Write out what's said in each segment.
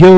ಯೋ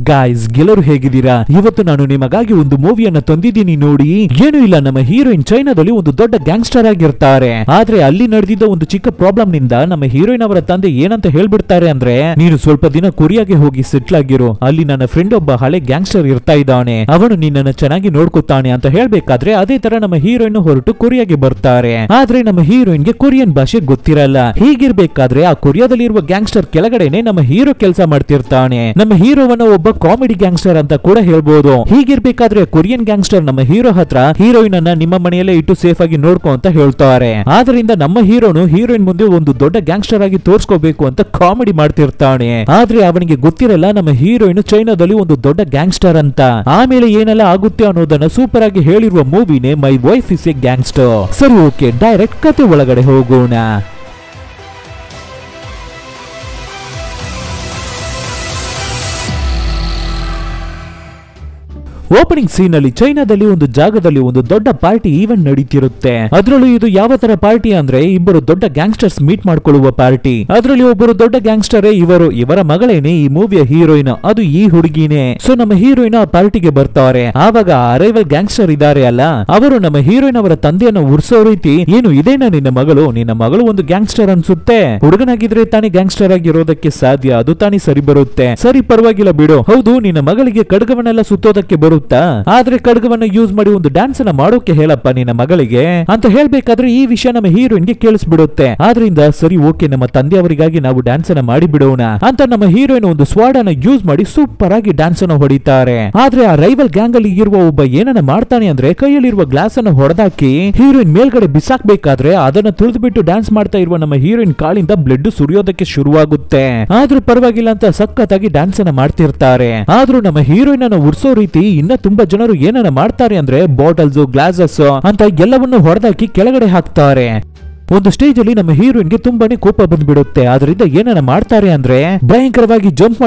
guys ಗೆಲ್ಲರು ಹೇಗಿದ್ದೀರಾ? ಇವತ್ತು ನಾನು ನಿಮಗಾಗಿ ಒಂದು ಮೂವಿಯನ್ನ ತಂದಿದ್ದೀನಿ ನೋಡಿ. ಏನು ಇಲ್ಲ, ನಮ್ಮ ಹೀರೋಯಿನ್ ಚೈನಾದಲ್ಲಿ ಒಂದು ದೊಡ್ಡ ಗ್ಯಾಂಗ್ಸ್ಟರ್ ಆಗಿರ್ತಾರೆ. ಆದ್ರೆ ಅಲ್ಲಿ ನಡೆದಿದ್ದ ಒಂದು ಚಿಕ್ಕ ಪ್ರಾಬ್ಲಮ್ ನಿಂದ ನಮ್ಮ ಹೀರೋಯಿನ್ ಅವರ ತಂದೆ ಏನಂತ ಹೇಳ್ಬಿಡ್ತಾರೆ ಅಂದ್ರೆ, ನೀನು ಸ್ವಲ್ಪ ದಿನ ಕೊರಿಯಾಗೆ ಹೋಗಿ ಸೆಟ್ಲ್ ಆಗಿರು, ಅಲ್ಲಿ ನನ್ನ ಫ್ರೆಂಡ್ ಒಬ್ಬ ಹಳೆ ಗ್ಯಾಂಗ್ಸ್ಟರ್ ಇರ್ತಾ ಇದ್ದಾನೆ, ಅವನು ನಿನ್ನನ್ನು ಚೆನ್ನಾಗಿ ನೋಡ್ಕೊತಾನೆ ಅಂತ ಹೇಳ್ಬೇಕಾದ್ರೆ ಅದೇ ತರ ನಮ್ಮ ಹೀರೋಯಿನ್ ಹೊರಟು ಕೊರಿಯಾಗೆ ಬರ್ತಾರೆ. ಆದ್ರೆ ನಮ್ಮ ಹೀರೋಯಿನ್ಗೆ ಕೊರಿಯನ್ ಭಾಷೆ ಗೊತ್ತಿರಲ್ಲ. ಹೀಗಿರ್ಬೇಕಾದ್ರೆ ಆ ಕೊರಿಯಾದಲ್ಲಿರುವ ಗ್ಯಾಂಗ್ಸ್ಟರ್ ಕೆಳಗಡೆನೆ ನಮ್ಮ ಹೀರೋ ಕೆಲಸ ಮಾಡ್ತಿರ್ತಾನೆ. ನಮ್ಮ ಹೀರೋವನ್ನ ಒಬ್ಬ ಕಾಮಿಡಿ ಗ್ಯಾಂಗ್ಸ್ಟರ್ ಅಂತ ಕೂಡ ಹೇಳ್ಬೋದು. ಹೀಗಿರ್ಬೇಕಾದ್ರೆ ಕೊರಿಯನ್ ಗ್ಯಾಂಗ್ಸ್ಟರ್ ನಮ್ಮ ಹೀರೋ ಹತ್ರ ಹೀರೋಯಿನ್ ಅನ್ನ ನಿಮ್ಮ ಮನೆಯಲ್ಲೇ ಇಟ್ಟು ಸೇಫ್ ಆಗಿ ನೋಡ್ಕೊ ಅಂತ ಹೇಳ್ತಾರೆ. ಆದ್ರಿಂದ ನಮ್ಮ ಹೀರೋನು ಹೀರೋಯಿನ್ ಮುಂದೆ ಒಂದು ದೊಡ್ಡ ಗ್ಯಾಂಗ್ಸ್ಟರ್ ಆಗಿ ತೋರ್ಸ್ಕೋಬೇಕು ಅಂತ ಕಾಮಿಡಿ ಮಾಡ್ತಿರ್ತಾನೆ. ಆದ್ರೆ ಅವನಿಗೆ ಗೊತ್ತಿರಲ್ಲ ನಮ್ಮ ಹೀರೋಯಿನ್ ಚೈನಾದಲ್ಲಿ ಒಂದು ದೊಡ್ಡ ಗ್ಯಾಂಗ್ಸ್ಟರ್ ಅಂತ. ಆಮೇಲೆ ಏನೆಲ್ಲ ಆಗುತ್ತೆ ಅನ್ನೋದನ್ನ ಸೂಪರ್ ಆಗಿ ಹೇಳಿರುವ ಮೂವಿನೇ my wife is a gangster. ಸರಿ, ಓಕೆ, ಡೈರೆಕ್ಟ್ ಕತೆ ಒಳಗಡೆ ಹೋಗೋಣ. ಓಪನಿಂಗ್ ಸೀನ್ ಅಲ್ಲಿ ಚೈನಾದಲ್ಲಿ ಒಂದು ಜಾಗದಲ್ಲಿ ಒಂದು ದೊಡ್ಡ ಪಾರ್ಟಿ ಈವೆಂಟ್ ನಡೀತಿರುತ್ತೆ. ಅದರಲ್ಲೂ ಇದು ಯಾವ ತರ ಪಾರ್ಟಿ ಅಂದ್ರೆ, ಇಬ್ಬರು ದೊಡ್ಡ ಗ್ಯಾಂಗ್ಸ್ಟರ್ಸ್ ಮೀಟ್ ಮಾಡ್ಕೊಳ್ಳುವ ಪಾರ್ಟಿ. ಅದರಲ್ಲಿ ಒಬ್ಬರು ದೊಡ್ಡ ಗ್ಯಾಂಗ್ಸ್ಟರೇ ಇವರ ಮಗಳೇನೆ ಈ ಮೂವಿಯ ಹೀರೋಯಿನ್, ಅದು ಈ ಹುಡುಗಿನೇ. ಸೊ ನಮ್ಮ ಹೀರೋಯಿನ್ ಆ ಪಾರ್ಟಿಗೆ ಬರ್ತಾರೆ. ಆವಾಗ ಅರೈವಲ್ ಗ್ಯಾಂಗ್ಸ್ಟರ್ ಇದಾರೆ ಅಲ್ಲ, ಅವರು ನಮ್ಮ ಹೀರೋಯಿನ್ ಅವರ ತಂದೆಯನ್ನ ಉರ್ಸೋ ರೀತಿ, ಏನು ಇದೇನಾ ನಿನ್ನ ಮಗಳು ಒಂದು ಗ್ಯಾಂಗ್ಸ್ಟರ್ ಅನ್ಸುತ್ತೆ, ಹುಡುಗನಾಗಿದ್ರೆ ತಾನೇ ಗ್ಯಾಂಗ್ಸ್ಟರ್ ಆಗಿರೋದಕ್ಕೆ ಸಾಧ್ಯ, ಅದು ತಾನೇ ಸರಿ ಬರುತ್ತೆ, ಸರಿ ಪರವಾಗಿಲ್ಲ ಬಿಡು, ಹೌದು ನಿನ್ನ ಮಗಳಿಗೆ ಖಡ್ಗವನ್ನೆಲ್ಲ ಸುತ್ತೋದಕ್ಕೆ ಬರುತ್ತೆ, ಆದ್ರೆ ಖಡ್ಗವನ್ನ ಯೂಸ್ ಮಾಡಿ ಒಂದು ಡ್ಯಾನ್ಸ್ ಅನ್ನ ಮಾಡೋಕೆ ಹೇಳಪ್ಪ ನಿನ್ನ ಮಗಳಿಗೆ ಅಂತ ಹೇಳ್ಬೇಕಾದ್ರೆ ಈ ವಿಷಯ ನಮ್ಮ ಹೀರೋಯಿನ್ಗೆ ಕೇಳಿಸ್ಬಿಡುತ್ತೆ. ಆದ್ರಿಂದ ಸರಿ ಓಕೆ, ನಮ್ಮ ತಂದೆಯವರಿಗಾಗಿ ನಾವು ಡ್ಯಾನ್ಸ್ ಅನ್ನ ಮಾಡಿ ಬಿಡೋಣ ಅಂತ ನಮ್ಮ ಹೀರೋಯಿನ್ ಒಂದು ಸ್ವಾಡ್ ಅನ್ನ ಯೂಸ್ ಮಾಡಿ ಸೂಪರ್ ಆಗಿ ಡ್ಯಾನ್ಸ್ ಅನ್ನ ಹೊಡಿತಾರೆ. ಆದ್ರೆ ಆ ರೈವಲ್ ಗ್ಯಾಂಗ್ ಅಲ್ಲಿ ಇರುವ ಒಬ್ಬ ಏನನ್ನ ಮಾಡ್ತಾನೆ ಅಂದ್ರೆ, ಕೈಯಲ್ಲಿರುವ ಗ್ಲಾಸ್ ಅನ್ನ ಹೊಡೆದಾಕಿ ಹೀರೋಯಿನ್ ಮೇಲ್ಗಡೆ ಬಿಸಾಕ್ಬೇಕಾದ್ರೆ ಅದನ್ನ ತುಳಿದು ಬಿಟ್ಟು ಡ್ಯಾನ್ಸ್ ಮಾಡ್ತಾ ಇರುವ ನಮ್ಮ ಹೀರೋಯಿನ್ ಕಾಲಿಂದ ಬ್ಲಡ್ ಸುರಿಯೋದಕ್ಕೆ ಶುರುವಾಗುತ್ತೆ. ಆದ್ರೂ ಪರವಾಗಿಲ್ಲ ಅಂತ ಸಖತ್ತಾಗಿ ಡ್ಯಾನ್ಸ್ ಅನ್ನ ಮಾಡ್ತಿರ್ತಾರೆ. ಆದ್ರೂ ನಮ್ಮ ಹೀರೋಯಿನ್ ಅನ್ನ ಉರ್ಸೋ ರೀತಿ ಇನ್ನ ತುಂಬಾ ಜನರು ಏನನ್ನ ಮಾಡ್ತಾರೆ ಅಂದ್ರೆ, ಬಾಟಲ್ಸ್, ಗ್ಲಾಸಸ್ ಅಂತ ಎಲ್ಲವನ್ನು ಹೊಡೆದಾಕಿ ಕೆಳಗಡೆ ಹಾಕ್ತಾರೆ. ಒಂದು ಸ್ಟೇಜ್ ಅಲ್ಲಿ ನಮ್ಮ ಹೀರೋಯಿನ್ಗೆ ತುಂಬಾನೇ ಕೋಪ ಬಂದ್ಬಿಡುತ್ತೆ. ಆದ್ರಿಂದ ಏನನ್ನ ಮಾಡ್ತಾರೆ ಅಂದ್ರೆ, ಭಯಂಕರವಾಗಿ ಜಂಪ್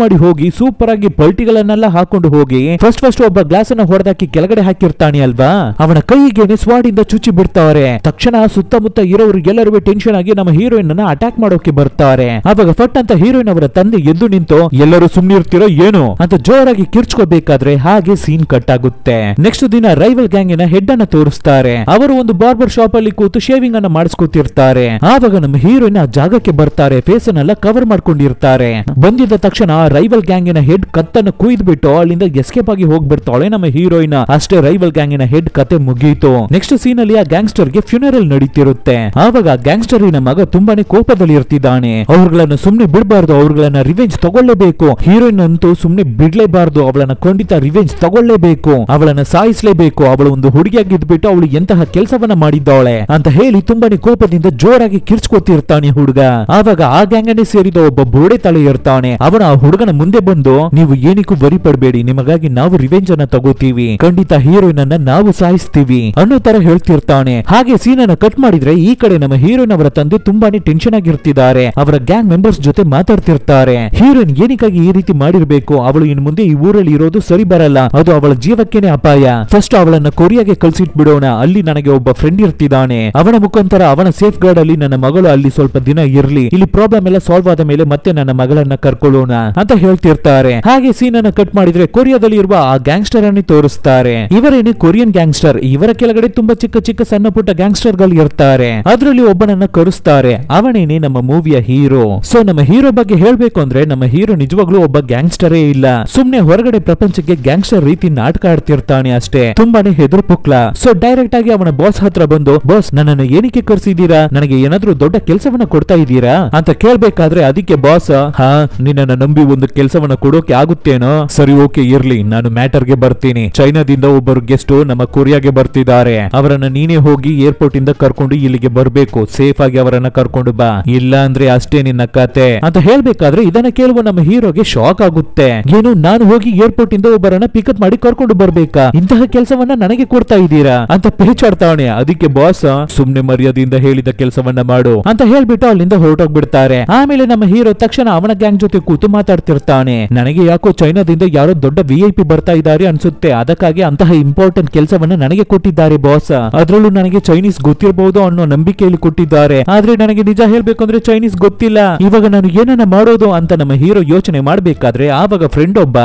ಮಾಡಿ ಹೋಗಿ ಸೂಪರ್ ಆಗಿ ಪಲ್ಟಿಗಳನ್ನೆಲ್ಲ ಹಾಕೊಂಡು ಹೋಗಿ ಫಸ್ಟ್ ಒಬ್ಬ ಗ್ಲಾಸ್ ಅನ್ನ ಹೊಡೆದಾಕಿ ಕೆಳಗಡೆ ಹಾಕಿರ್ತಾನೆ ಅಲ್ವಾ, ಅವನ ಕೈಗೇನೆ ಸ್ವಾಡಿಂದ ಚುಚ್ಚಿ ಬಿಡ್ತಾರೆ. ತಕ್ಷಣ ಸುತ್ತಮುತ್ತ ಇರೋರು ಎಲ್ಲರೂ ಟೆನ್ಷನ್ ಆಗಿ ನಮ್ಮ ಹೀರೋಯಿನ್ ಅನ್ನ ಅಟ್ಯಾಕ್ ಮಾಡೋಕೆ ಬರ್ತಾರೆ. ಅವಾಗ ಫಟ್ ಅಂತ ಹೀರೋಯಿನ್ ಅವರ ತಂದೆ ಎದ್ದು ನಿಂತು, ಎಲ್ಲರೂ ಸುಮ್ನಿರ್ತಿರೋ ಏನು ಅಂತ ಜೋರಾಗಿ ಕಿರ್ಚ್ಕೋಬೇಕಾದ್ರೆ ಹಾಗೆ ಸೀನ್ ಕಟ್ ಆಗುತ್ತೆ. ನೆಕ್ಸ್ಟ್ ದಿನ ರೈವಲ್ ಗ್ಯಾಂಗಿನ ಹೆಡ್ ಅನ್ನ ತೋರಿಸ್ತಾರೆ. ಅವರು ಒಂದು ಬಾರ್ಬರ್ ಶಾಪ್ ಅಲ್ಲಿ ಕೂತು ಶೇವಿಂಗ್ ಅನ್ನ ಮಾಡಿಸ್ಕೊತಿರ್ತಾರೆ. ಆವಾಗ ನಮ್ಮ ಹೀರೋಯಿನ್ ಆ ಜಾಗಕ್ಕೆ ಬರ್ತಾರೆ, ಫೇಸ್ ಅನ್ನೆಲ್ಲ ಕವರ್ ಮಾಡ್ಕೊಂಡಿರ್ತಾರೆ. ಬಂದಿದ್ದ ತಕ್ಷಣ ರೈವಲ್ ಗ್ಯಾಂಗಿನ ಹೆಡ್ ಕತ್ತನ್ನು ಕುಯ್ದು ಬಿಟ್ಟು ಅಲ್ಲಿಂದ ಎಸ್ಕೇಪ್ ಆಗಿ ಹೋಗ್ಬಿಡ್ತಾಳೆ ನಮ್ಮ ಹೀರೋಯಿನ್. ಅಷ್ಟೇ ರೈವಲ್ ಗ್ಯಾಂಗಿನ ಹೆಡ್ ಕತೆ ಮುಗೀತು. ನೆಕ್ಸ್ಟ್ ಸೀನ್ ಅಲ್ಲಿ ಆ ಗ್ಯಾಂಗ್ಸ್ಟರ್ ಗೆ ಫ್ಯೂನರಲ್ ನಡೀತಿರುತ್ತೆ. ಆವಾಗ ಗ್ಯಾಂಗ್ಸ್ಟರಿನ ಮಗ ತುಂಬಾನೇ ಕೋಪದಲ್ಲಿ ಇರ್ತಿದ್ದಾನೆ. ಅವ್ರಗಳನ್ನ ಸುಮ್ನೆ ಬಿಡಬಾರ್ದು, ಅವ್ರಗಳನ್ನ ರಿವೆಂಜ್ ತಗೊಳ್ಳೇಬೇಕು. ಹೀರೋಯಿನ್ ಅಂತೂ ಸುಮ್ನೆ ಬಿಡ್ಲೇಬಾರ್ದು, ಅವಳನ್ನ ಖಂಡಿತ ರಿವೆಂಜ್ ತಗೊಳ್ಳೇಬೇಕು, ಅವಳನ್ನ ಸಾಯಿಸ್ಲೇಬೇಕು, ಅವಳು ಒಂದು ಹುಡುಗಿಯಾಗಿದ್ಬಿಟ್ಟು ಅವಳು ಎಂತಹ ಕೆಲಸವನ್ನ ಮಾಡಿದ್ದಾಳೆ ಅಂತ ಹೇಳಿ ತುಂಬಾನೇ ಕೋಪದಿಂದ ಜೋರಾಗಿ ಕಿರ್ಚ್ಕೋತಿರ್ತಾನೆ ಹುಡುಗ. ಆವಾಗ ಆ ಗ್ಯಾಂಗನೇ ಸೇರಿದ ಒಬ್ಬ ಬೋಡೆ ತಲೆ ಇರ್ತಾನೆ. ಅವನ ಆ ಹುಡುಗನ ಮುಂದೆ ಬಂದು, ನೀವು ಏನಕ್ಕೂ ವರಿ ಪಡಬೇಡಿ, ನಿಮಗಾಗಿ ನಾವು ರಿವೆಂಜ್ ಅನ್ನ ತಗೋತೀವಿ, ಖಂಡಿತ ಹೀರೋಯಿನ್ ಅನ್ನ ನಾವು ಸಾಯಿಸ್ತೀವಿ ಅನ್ನೋ ತರ ಹೇಳ್ತಿರ್ತಾನೆ. ಹಾಗೆ ಸೀನ್ ಅನ್ನ ಕಟ್ ಮಾಡಿದ್ರೆ ಈ ಕಡೆ ನಮ್ಮ ಹೀರೋಯಿನ್ ಅವರ ತಂದೆ ತುಂಬಾನೇ ಟೆನ್ಷನ್ ಆಗಿರ್ತಿದ್ದಾರೆ. ಅವರ ಗ್ಯಾಂಗ್ ಮೆಂಬರ್ಸ್ ಜೊತೆ ಮಾತಾಡ್ತಿರ್ತಾರೆ. ಹೀರೋಯಿನ್ ಏನಕ್ಕಾಗಿ ಈ ರೀತಿ ಮಾಡಿರ್ಬೇಕು, ಅವಳು ಇನ್ನು ಮುಂದೆ ಈ ಊರಲ್ಲಿ ಇರೋದು ಸರಿ ಬರಲ್ಲ, ಅದು ಅವಳ ಜೀವಕ್ಕೇನೆ ಅಪಾಯ, ಫಸ್ಟ್ ಅವಳನ್ನ ಕೊರಿಯಾಗೆ ಕಳ್ಸಿಟ್ ಬಿಡೋಣ, ಅಲ್ಲಿ ನನಗೆ ಒಬ್ಬ ಫ್ರೆಂಡ್ ಇರ್ತಿದ್ದಾನೆ, ಅವನ ಮುಖಾಂತರ ಅವನ ಸೇಫ್ ಗಾರ್ಡ್ ಅಲ್ಲಿ ನನ್ನ ಮಗಳು ಅಲ್ಲಿ ಸ್ವಲ್ಪ ದಿನ ಇರ್ಲಿ, ಇಲ್ಲಿ ಪ್ರಾಬ್ಲಮ್ ಎಲ್ಲ ಸಾಲ್ವ್ ಆದ ಮೇಲೆ ಮತ್ತೆ ನನ್ನ ಮಗಳನ್ನ ಕರ್ಕೊಳ್ಳೋಣ ಅಂತ ಹೇಳ್ತಿರ್ತಾರೆ. ಹಾಗೆ ಸೀನ್ ಅನ್ನ ಕಟ್ ಮಾಡಿದ್ರೆ ಕೊರಿಯಾದಲ್ಲಿ ಇರುವ ಆ ಗ್ಯಾಂಗ್ಸ್ಟರ್ ಅನ್ನು ತೋರಿಸ್ತಾರೆ. ಇವರೇನೆ ಕೊರಿಯನ್ ಗ್ಯಾಂಗ್ಸ್ಟರ್. ಇವರ ಕೆಳಗಡೆ ತುಂಬಾ ಚಿಕ್ಕ ಸಣ್ಣ ಪುಟ್ಟ ಗ್ಯಾಂಗ್ಸ್ಟರ್ ಗಳು ಇರ್ತಾರೆ. ಅದರಲ್ಲಿ ಒಬ್ಬನನ್ನ ಕರೆಸ್ತಾರೆ, ಅವನೇನೆ ನಮ್ಮ ಮೂವಿಯ ಹೀರೋ. ಸೊ ನಮ್ಮ ಹೀರೋ ಬಗ್ಗೆ ಹೇಳ್ಬೇಕು ಅಂದ್ರೆ, ನಮ್ಮ ಹೀರೋ ನಿಜವಾಗ್ಲೂ ಒಬ್ಬ ಗ್ಯಾಂಗ್ಸ್ಟರೇ ಇಲ್ಲ, ಸುಮ್ನೆ ಹೊರಗಡೆ ಪ್ರಪಂಚಕ್ಕೆ ಗ್ಯಾಂಗ್ಸ್ಟರ್ ರೀತಿ ನಾಟಕ ಆಡ್ತಿರ್ತಾನೆ ಅಷ್ಟೇ, ತುಂಬಾನೇ ಹೆದರು ಪುಕ್ಲ. ಸೊ ಡೈರೆಕ್ಟ್ ಆಗಿ ಅವನ ಬಾಸ್ ಹತ್ರ ಬಂದು, ಬಾಸ್ ನನ್ನನ್ನು ಏನಕ್ಕೆ ಕರ್ಸಿದೀರಾ, ನನಗೆ ಏನಾದ್ರೂ ದೊಡ್ಡ ಕೆಲಸವನ್ನ ಕೊಡ್ತಾ ಇದ್ದೀರಾ ಅಂತ ಕೇಳ್ಬೇಕಾದ್ರೆ ಅದಕ್ಕೆ ಬಾಸ್, ಹಾ ನಿನ್ನನ್ನ ನಂಬಿ ಒಂದು ಕೆಲಸವನ್ನ ಕೊಡೋಕೆ ಆಗುತ್ತೇನೋ, ಸರಿ ಓಕೆ ಇರ್ಲಿ, ನಾನು ಮ್ಯಾಟರ್ಗೆ ಬರ್ತೀನಿ. ಚೈನಾದಿಂದ ಒಬ್ಬರು ಗೆಸ್ಟ್ ನಮ್ಮ ಕೊರಿಯಾಗೆ ಬರ್ತಿದ್ದಾರೆ, ಅವರನ್ನ ನೀನೇ ಹೋಗಿ ಏರ್ಪೋರ್ಟ್ ಇಂದ ಕರ್ಕೊಂಡು ಇಲ್ಲಿಗೆ ಬರ್ಬೇಕು, ಸೇಫ್ ಆಗಿ ಅವರನ್ನ ಕರ್ಕೊಂಡು ಬಾ, ಇಲ್ಲ ಅಂದ್ರೆ ಅಷ್ಟೇ ನಿನ್ನ ಕತೆ ಅಂತ ಹೇಳ್ಬೇಕಾದ್ರೆ ಇದನ್ನ ಕೇಳುವ ನಮ್ಮ ಹೀರೋಗೆ ಶಾಕ್ ಆಗುತ್ತೆ. ಏನು, ನಾನು ಹೋಗಿ ಏರ್ಪೋರ್ಟ್ ಇಂದ ಒಬ್ಬರನ್ನ ಪಿಕಪ್ ಮಾಡಿ ಕರ್ಕೊಂಡು ಬರ್ಬೇಕಾ, ಇಂತಹ ಕೆಲಸವನ್ನ ನನಗೆ ಕೊಡ್ತಾ ಇದ್ದೀರಾ ಅಂತ ಪೇಚಾಡ್ತಾವಣೆ. ಅದಕ್ಕೆ ಬಾಸ್, ಸುಮ್ನೆ ಮರ್ಯಾದಿಂದ ಪ್ರೀತಿಯಿಂದ ಹೇಳಿದ ಕೆಲಸವನ್ನ ಮಾಡು ಅಂತ ಹೇಳ್ಬಿಟ್ಟು ಅಲ್ಲಿಂದ ಹೊರಟೋಗ್ಬಿಡ್ತಾರೆ. ಆಮೇಲೆ ನಮ್ಮ ಹೀರೋ ತಕ್ಷಣ ಅವನ ಗ್ಯಾಂಗ್ ಜೊತೆ ಕೂತು ಮಾತಾಡ್ತಿರ್ತಾನೆ. ನನಗೆ ಯಾಕೋ ಚೈನಾದಿಂದ ಯಾರೋ ದೊಡ್ಡ VIP ಬರ್ತಾ ಇದ್ದಾರೆ ಅನ್ಸುತ್ತೆ, ಅದಕ್ಕಾಗಿ ಅಂತಹ ಇಂಪಾರ್ಟೆಂಟ್ ಕೆಲಸವನ್ನ ನನಗೆ ಕೊಟ್ಟಿದ್ದಾರೆ ಬಾಸ್. ಅದ್ರಲ್ಲೂ ನನಗೆ ಚೈನೀಸ್ ಗೊತ್ತಿರಬಹುದು ಅನ್ನೋ ನಂಬಿಕೆಯಲ್ಲಿ ಕೊಟ್ಟಿದ್ದಾರೆ. ಆದ್ರೆ ನನಗೆ ನಿಜ ಹೇಳ್ಬೇಕು ಅಂದ್ರೆ ಚೈನೀಸ್ ಗೊತ್ತಿಲ್ಲ. ಇವಾಗ ನಾನು ಏನನ್ನ ಮಾಡೋದು ಅಂತ ನಮ್ಮ ಹೀರೋ ಯೋಚನೆ ಮಾಡ್ಬೇಕಾದ್ರೆ ಆವಾಗ ಫ್ರೆಂಡ್ ಒಬ್ಬ,